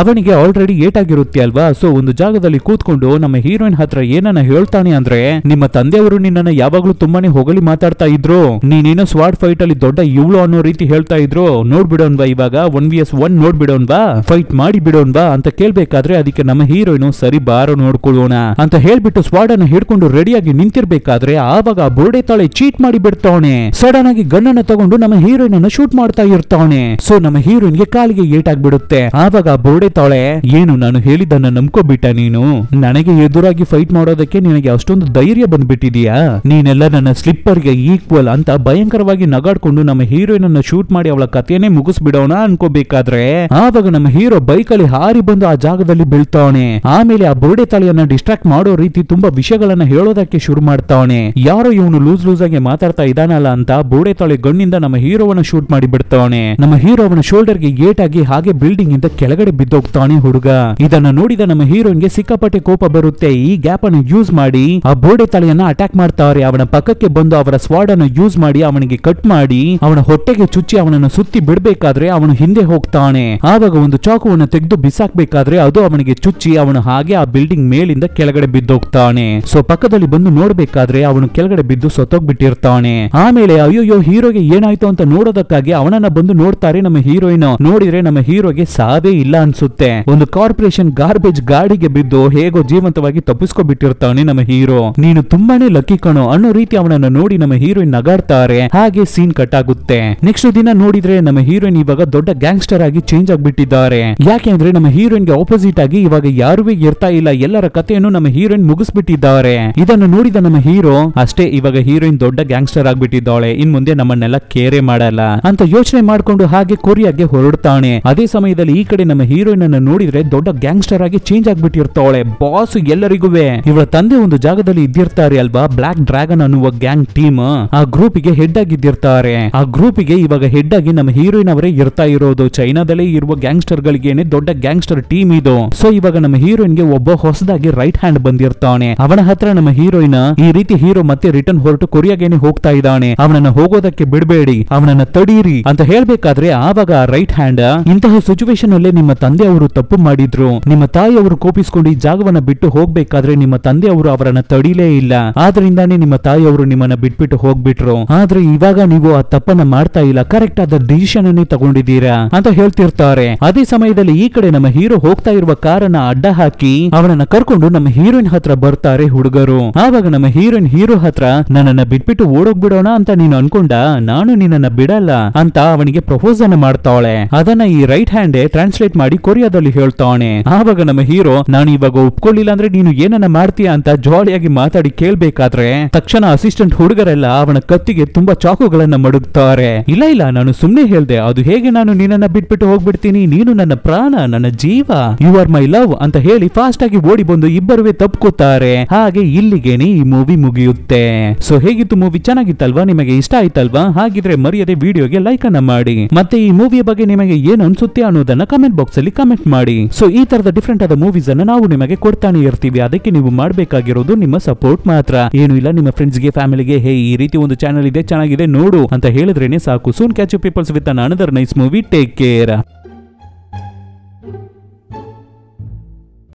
ಅವನಿಗೆ ಆಲ್ರೆಡಿ ಏಟಾಗಿರುತ್ತೆ ಅಲ್ವಾ. ಸೊ ಒಂದು ಜಾಗದಲ್ಲಿ ಕೂತ್ಕೊಂಡು ನಮ್ಮ ಹೀರೋಯಿನ್ ಹತ್ರ ಏನನ್ನ ಹೇಳ್ತಾನೆ ಅಂದ್ರೆ, ನಿಮ್ಮ ತಂದೆಯವರು ನಿನ್ನನ್ನ ಯಾವಾಗ್ಲೂ ತುಂಬಾನೇ ಹೊಗಳಿ ಮಾತಾಡ್ತಾ ಇದ್ರು, ನೀನೇನೋ ಸ್ವಾಡ್ ಫೈಟ್ ಅಲ್ಲಿ ದೊಡ್ಡ ಇವಳು ಅನ್ನೋ ರೀತಿ ಹೇಳ್ತಾ ಇದ್ರು, ನೋಡ್ಬಿಡೋನ್ವಾ ಇವಾಗ 1vs1 ನೋಡ್ಬಿಡೋನ್ವಾ, ಫೈಟ್ ಮಾಡಿ ಬಿಡೋನ್ವಾ ಅಂತ ಕೇಳ್ಬೇಕಾದ್ರೆ ಅದಕ್ಕೆ ನಮ್ಮ ಹೀರೋಯಿನ್ ಸರಿ ಬಾರೋ ನೋಡ್ಕೊಳ್ಳೋಣ ಅಂತ ಹೇಳ್ಬಿಟ್ಟು ಸ್ವಾಡ್ ಅನ್ನ ಹಿಡ್ಕೊಂಡು ರೆಡಿಯಾಗಿ ನಿಂತಿರ್ಬೇಕಾದ್ರೆ ಆವಾಗ ಬೋರ್ಡೆ ತಾಳೆ ಚೀಟ್ ಮಾಡಿ ಬಿಡ್ತಾವನೆ. ಸಡನ್ ಆಗಿ ಗನ್ ಅನ್ನ ತಗೊಂಡು ನಮ್ಮ ಹೀರೋಯಿನ್ ಅನ್ನ ಶೂಟ್ ಮಾಡ್ತಾ ಇರ್ತಾವನೆ. ಸೊ ನಮ್ಮ ಹೀರೋಯಿನ್ಗೆ ಕಾಲಿಗೆ ಏಟಾಗ್ಬಿಡುತ್ತೆ. ಆವಾಗ ತಾಳೆ, ಏನು ನಾನು ಹೇಳಿದ್ದನ್ನ ನಂಬ್ಕೋಬಿಟ್ಟ ನೀನು, ನನಗೆ ಎದುರಾಗಿ ಫೈಟ್ ಮಾಡೋದಕ್ಕೆ ನಿನಗೆ ಅಷ್ಟೊಂದು ಧೈರ್ಯ ಬಂದ್ಬಿಟ್ಟಿದೀಯಾ, ನೀನೆಲ್ಲ ನನ್ನ ಸ್ಲಿಪ್ಪರ್ಗೆ ಈಕ್ವಲ್ ಅಂತ ಭಯಂಕರವಾಗಿ ನಗಾಡ್ಕೊಂಡು ನಮ್ಮ ಹೀರೋಯಿನ್ ಅನ್ನ ಶೂಟ್ ಮಾಡಿ ಅವಳ ಕಥೆಯನ್ನೇ ಮುಗಿಸ್ಬಿಡೋಣ ಅನ್ಕೋಬೇಕಾದ್ರೆ ಆವಾಗ ನಮ್ಮ ಹೀರೋ ಬೈಕ್ ಅಲ್ಲಿ ಹಾರಿ ಬಂದು ಆ ಜಾಗದಲ್ಲಿ ಬೀಳ್ತಾವನೆ. ಆಮೇಲೆ ಆ ಬೋರ್ಡೆ ತಾಳಿಯನ್ನ ಡಿಸ್ಟ್ರಾಕ್ಟ್ ಮಾಡೋ ರೀತಿ ತುಂಬಾ ವಿಷಯಗಳನ್ನ ಹೇಳೋದಕ್ಕೆ ಶುರು ಮಾಡ್ತಾವನೆ. ಯಾರೋ ಇವನು ಲೂಸ್ ಆಗಿ ಮಾತಾಡ್ತಾ ಇದಾನಲ್ಲ ಅಂತ ಬೋರ್ಡೆ ತಾಳಿ ಗಣ್ಣಿಂದ ನಮ್ಮ ಹೀರೋವನ್ನ ಶೂಟ್ ಮಾಡಿ ಬಿಡ್ತಾವನೆ. ನಮ್ಮ ಹೀರೋ ಅವನ ಶೋಲ್ಡರ್ಗೆ ಏಟಾಗಿ ಹಾಗೆ ಬಿಲ್ಡಿಂಗ್ ಇಂದ ಕೆಳಗಡೆ ಬಿದ್ದೋಗ್ತಾನೆ ಹುಡುಗ. ಇದನ್ನ ನೋಡಿದ ನಮ್ಮ ಹೀರೋಯಿನ್ಗೆ ಸಿಕ್ಕಾಪಟ್ಟೆ ಕೋಪ ಬರುತ್ತೆ. ಈ ಗ್ಯಾಪ್ ಅನ್ನು ಯೂಸ್ ಮಾಡಿ ಆ ಬೋರ್ಡೆ ತಲೆಯನ್ನ ಅಟ್ಯಾಕ್ ಮಾಡ್ತಾರೆ. ಅವನ ಪಕ್ಕಕ್ಕೆ ಬಂದು ಅವರ ಸ್ವಾಡ್ ಅನ್ನು ಯೂಸ್ ಮಾಡಿ ಅವನಿಗೆ ಕಟ್ ಮಾಡಿ ಅವನ ಹೊಟ್ಟೆಗೆ ಚುಚ್ಚಿ ಅವನನ್ನು ಸುತ್ತಿ ಬಿಡಬೇಕಾದ್ರೆ ಅವನು ಹಿಂದೆ ಹೋಗ್ತಾನೆ. ಆವಾಗ ಒಂದು ಚಾಕುವನ್ನು ತೆಗೆದು ಬಿಸಾಕ್ಬೇಕಾದ್ರೆ ಅದು ಅವನಿಗೆ ಚುಚ್ಚಿ ಅವನು ಹಾಗೆ ಆ ಬಿಲ್ಡಿಂಗ್ ಮೇಲಿಂದ ಕೆಳಗಡೆ ಬಿದ್ದೋಗ್ತಾನೆ. ಸೊ ಪಕ್ಕದಲ್ಲಿ ಬಂದು ನೋಡ್ಬೇಕಾದ್ರೆ ಅವನು ಕೆಳಗಡೆ ಬಿದ್ದು ಸತ್ತೋಗ್ಬಿಟ್ಟಿರ್ತಾನೆ. ಆಮೇಲೆ ಅಯ್ಯೋ ಹೀರೋಗೆ ಏನಾಯ್ತು ಅಂತ ನೋಡೋದಕ್ಕಾಗಿ ಅವನನ್ನ ಬಂದು ನೋಡ್ತಾರೆ ನಮ್ಮ ಹೀರೋಯಿನ್. ನೋಡಿದ್ರೆ ನಮ್ಮ ಹೀರೋಗೆ ಸಾವೇ ಇಲ್ಲ ಅನ್ಸುತ್ತೆ. ಒಂದು ಕಾರ್ಪೊರೇಷನ್ ಗಾರ್ಬೇಜ್ ಗಾಡಿಗೆ ಬಿದ್ದು ಹೇಗೋ ಜೀವಂತವಾಗಿ ತಪ್ಪಿಸ್ಕೊಬಿಟ್ಟಿರ್ತಾನೆ ನಮ್ಮ ಹೀರೋ. ನೀನು ತುಂಬಾನೇ ಲಕ್ಕಿ ಕಣೋ ಅನ್ನೋ ರೀತಿ ಅವನನ್ನ ನೋಡಿ ನಮ್ಮ ಹೀರೋಯಿನ್ ನಗಾಡ್ತಾರೆ. ಹಾಗೆ ಸೀನ್ ಕಟ್ ಆಗುತ್ತೆ. ನೆಕ್ಸ್ಟ್ ದಿನ ನೋಡಿದ್ರೆ ನಮ್ಮ ಹೀರೋಯಿನ್ ಇವಾಗ ದೊಡ್ಡ ಗ್ಯಾಂಗ್ಸ್ಟರ್ ಆಗಿ ಚೇಂಜ್ ಆಗ್ಬಿಟ್ಟಿದ್ದಾರೆ. ಯಾಕೆ ಅಂದ್ರೆ ನಮ್ಮ ಹೀರೋಯಿನ್ ಗೆ ಆಪೋಸಿಟ್ ಆಗಿ ಇವಾಗ ಯಾರೂ ಇರ್ತಾ ಇಲ್ಲ, ಎಲ್ಲರ ಕಥೆಯನ್ನು ನಮ್ಮ ಹೀರೋಯಿನ್ ಮುಗಿಸ್ಬಿಟ್ಟಿದ್ದಾರೆ. ಇದನ್ನು ನೋಡಿದ ನಮ್ಮ ಹೀರೋ ಅಷ್ಟೇ, ಇವಾಗ ಹೀರೋಯಿನ್ ದೊಡ್ಡ ಗ್ಯಾಂಗ್ಸ್ಟರ್ ಆಗ್ಬಿಟ್ಟಿದ್ದಾಳೆ, ಇನ್ ಮುಂದೆ ನಮ್ಮನ್ನೆಲ್ಲ ಕೇರೆ ಮಾಡಲ್ಲ ಅಂತ ಯೋಚನೆ ಮಾಡ್ಕೊಂಡು ಹಾಗೆ ಕೊರಿಯಾಗೆ ಹೊರಡ್ತಾನೆ. ಅದೇ ಸಮಯದಲ್ಲಿ ಈ ಕಡೆ ನಮ್ಮ ಹೀರೋಯಿನ್ ಅನ್ನ ನೋಡಿದ್ರೆ ದೊಡ್ಡ ಗ್ಯಾಂಗ್ಸ್ಟರ್ ಆಗಿ ಚೇಂಜ್ ಆಗ್ಬಿಟ್ಟಿರ್ತಾಳೆ. ಬಾಸ್ ಎಲ್ಲರಿಗೂ ಇವಳ ತಂದೆ ಒಂದು ಜಾಗದಲ್ಲಿ ಇದ್ದಿರ್ತಾರೆ ಅಲ್ವಾ, ಬ್ಲಾಕ್ ಡ್ರ್ಯಾಗನ್ ಅನ್ನುವ ಗ್ಯಾಂಗ್ ಟೀಮ್, ಆ ಗ್ರೂಪ್ ಗೆ ಹೆಡ್ ಆಗಿದ್ದಿರ್ತಾರೆ. ಆ ಗ್ರೂಪ್ ಗೆ ಇವಾಗ ಹೆಡ್ ಆಗಿ ನಮ್ಮ ಹೀರೋಯಿನ್ ಅವರೇ ಇರ್ತಾ ಇರೋದು. ಚೈನಾದಲ್ಲೇ ಇರುವ ಗ್ಯಾಂಗ್ಸ್ಟರ್ ಗಳಿಗೇನೆ ದೊಡ್ಡ ಗ್ಯಾಂಗ್ಸ್ಟರ್ ಟೀಮ್ ಇದು. ಸೊ ಇವಾಗ ನಮ್ಮ ಹೀರೋಯಿನ್ ಗೆ ಒಬ್ಬ ಹೊಸದಾಗಿ ರೈಟ್ ಹ್ಯಾಂಡ್ ಬಂದಿರ್ತಾನೆ. ಅವನ ಹತ್ರ ನಮ್ಮ ಹೀರೋಯಿನ್ ಈ ರೀತಿ ಹೀರೋ ಮತ್ತೆ ರಿಟರ್ನ್ ಹೊರಟು ಕೊರಿಯಾಗೇನೆ ಹೋಗ್ತಾ ಇದ್ದಾನೆ, ಅವನನ್ನ ಹೋಗೋದಕ್ಕೆ ಬಿಡಬೇಡಿ, ಅವನನ್ನ ತಡೀರಿ ಅಂತ ಹೇಳ್ಬೇಕಾದ್ರೆ ಆವಾಗ ರೈಟ್ ಹ್ಯಾಂಡ್, ಇಂತಹ ಸಿಚುವೇಶನ್ ಅಲ್ಲೇ ನಿಮ್ಮ ತಂದೆ ಅವರು ತಪ್ಪು ಮಾಡಿದ್ರು, ನಿಮ್ಮ ತಾಯಿಯವರು ಕೋಪಿಸಿಕೊಂಡು ಈ ಜಾಗವನ್ನ ಬಿಟ್ಟು ಹೋಗ್ಬೇಕಾದ್ರೆ ನಿಮ್ಮ ತಂದೆಯವರು ಅವರನ್ನ ತಡಿಲೇ ಇಲ್ಲ, ಆದ್ರಿಂದಾನೇ ನಿಮ್ಮ ತಾಯಿಯವರು ನಿಮ್ಮನ್ನ ಬಿಟ್ಬಿಟ್ಟು ಹೋಗ್ಬಿಟ್ರು. ಆದ್ರೆ ಇವಾಗ ನೀವು ಆ ತಪ್ಪನ್ನ ಮಾಡ್ತಾ ಇಲ್ಲ, ಕರೆಕ್ಟ್ ಆದ ಡಿಸಿಷನ್ ಅನ್ನೇ ತಗೊಂಡಿದ್ದೀರಾ ಅಂತ ಹೇಳ್ತಿರ್ತಾರೆ. ಅದೇ ಸಮಯದಲ್ಲಿ ಈ ಕಡೆ ನಮ್ಮ ಹೀರೋ ಹೋಗ್ತಾ ಇರುವ ಕಾರನ್ನ ಅಡ್ಡ ಹಾಕಿ ಅವನನ್ನ ಕರ್ಕೊಂಡು ನಮ್ಮ ಹೀರೋಯಿನ್ ಹತ್ರ ಬರ್ತಾರೆ ಹುಡುಗರು. ಆವಾಗ ನಮ್ಮ ಹೀರೋಯಿನ್ ಹೀರೋ ಹತ್ರ ನನ್ನನ್ನ ಬಿಟ್ಬಿಟ್ಟು ಓಡೋಗ್ಬಿಡೋಣ ಅಂತ ನೀನು ಅನ್ಕೊಂಡ, ನಾನು ನಿನ್ನನ್ನ ಬಿಡಲ್ಲ ಅಂತ ಅವನಿಗೆ ಪ್ರಪೋಸ್ ಅನ್ನ ಮಾಡ್ತಾಳೆ. ಅದನ್ನ ಈ ರೈಟ್ ಹ್ಯಾಂಡ್ ಟ್ರಾನ್ಸ್ಲೇಟ್ ಮಾಡಿ ಕೊರಿಯಾದಲ್ಲಿ ಹೇಳ್ತಾನೆ. ಆವಾಗ ನಮ್ಮ ಹೀರೋ ನಾನು ಇವಾಗ ಒಪ್ಕೊಳ್ಳಿಲ್ಲ ಅಂದ್ರೆ ನೀನು ಏನನ್ನ ಮಾಡ್ತೀಯ ಅಂತ ಜಾಲಿಯಾಗಿ ಮಾತಾಡಿ ಕೇಳ್ಬೇಕಾದ್ರೆ ತಕ್ಷಣ ಅಸಿಸ್ಟೆಂಟ್ ಹುಡುಗರೆಲ್ಲ ಅವನ ಕತ್ತಿಗೆ ತುಂಬಾ ಚಾಕುಗಳನ್ನ ಮಡುಗ್ತಾರೆ. ಇಲ್ಲ ಇಲ್ಲ ನಾನು ಸುಮ್ನೆ ಹೇಳ್ದೆ, ಅದು ಹೇಗೆ ನಾನು ನಿನ್ನನ್ನ ಬಿಟ್ಬಿಟ್ಟು ಹೋಗ್ಬಿಡ್ತೀನಿ, ನೀನು ನನ್ನ ಪ್ರಾಣ, ನನ್ನ ಜೀವ, ಯು ಆರ್ ಮೈ ಲವ್ ಅಂತ ಹೇಳಿ ಫಾಸ್ಟ್ ಆಗಿ ಓಡಿ ಬಂದು ಇಬ್ಬರುವೆ ತಪ್ಕೋತಾರೆ. ಹಾಗೆ ಇಲ್ಲಿಗೇನೆ ಈ ಮೂವಿ ಮುಗಿಯುತ್ತೆ. ಸೊ ಹೇಗಿತ್ತು ಮೂವಿ? ಚೆನ್ನಾಗಿತ್ತಲ್ವಾ? ನಿಮಗೆ ಇಷ್ಟ ಆಯ್ತಲ್ವಾ? ಹಾಗಿದ್ರೆ ಮರೆಯದೆ ವಿಡಿಯೋಗೆ ಲೈಕ್ ಅನ್ನ ಮಾಡಿ. ಮತ್ತೆ ಈ ಮೂವಿಯ ಬಗ್ಗೆ ನಿಮಗೆ ಏನು ಅನ್ಸುತ್ತೆ ಅನ್ನೋದನ್ನ ಕಮೆಂಟ್ ಬಾಕ್ಸ್ ಅಲ್ಲಿ ಹೇಳಿ ಕಮೆಂಟ್ ಮಾಡಿ. ಸೊ ಈ ತರದ ಡಿಫ್ರೆಂಟ್ ಆದ ಮೂವೀಸ್ ಅನ್ನ ನಾವು ನಿಮಗೆ ಕೊಡ್ತಾನೆ ಇರ್ತೀವಿ. ಅದಕ್ಕೆ ನೀವು ಮಾಡಬೇಕಾಗಿರೋದು ನಿಮ್ಮ ಸಪೋರ್ಟ್ ಮಾತ್ರ. ಏನು ಇಲ್ಲ, ನಿಮ್ಮ ಫ್ರೆಂಡ್ಸ್ಗೆ ಫ್ಯಾಮಿಲಿಗೆ ಹೇ ಈ ರೀತಿ ಒಂದು ಚಾನಲ್ ಇದೆ ಚೆನ್ನಾಗಿದೆ ನೋಡು ಅಂತ ಹೇಳಿದ್ರೇನೆ ಸಾಕು. Soon catch you peoples with an another nice movie. Take care.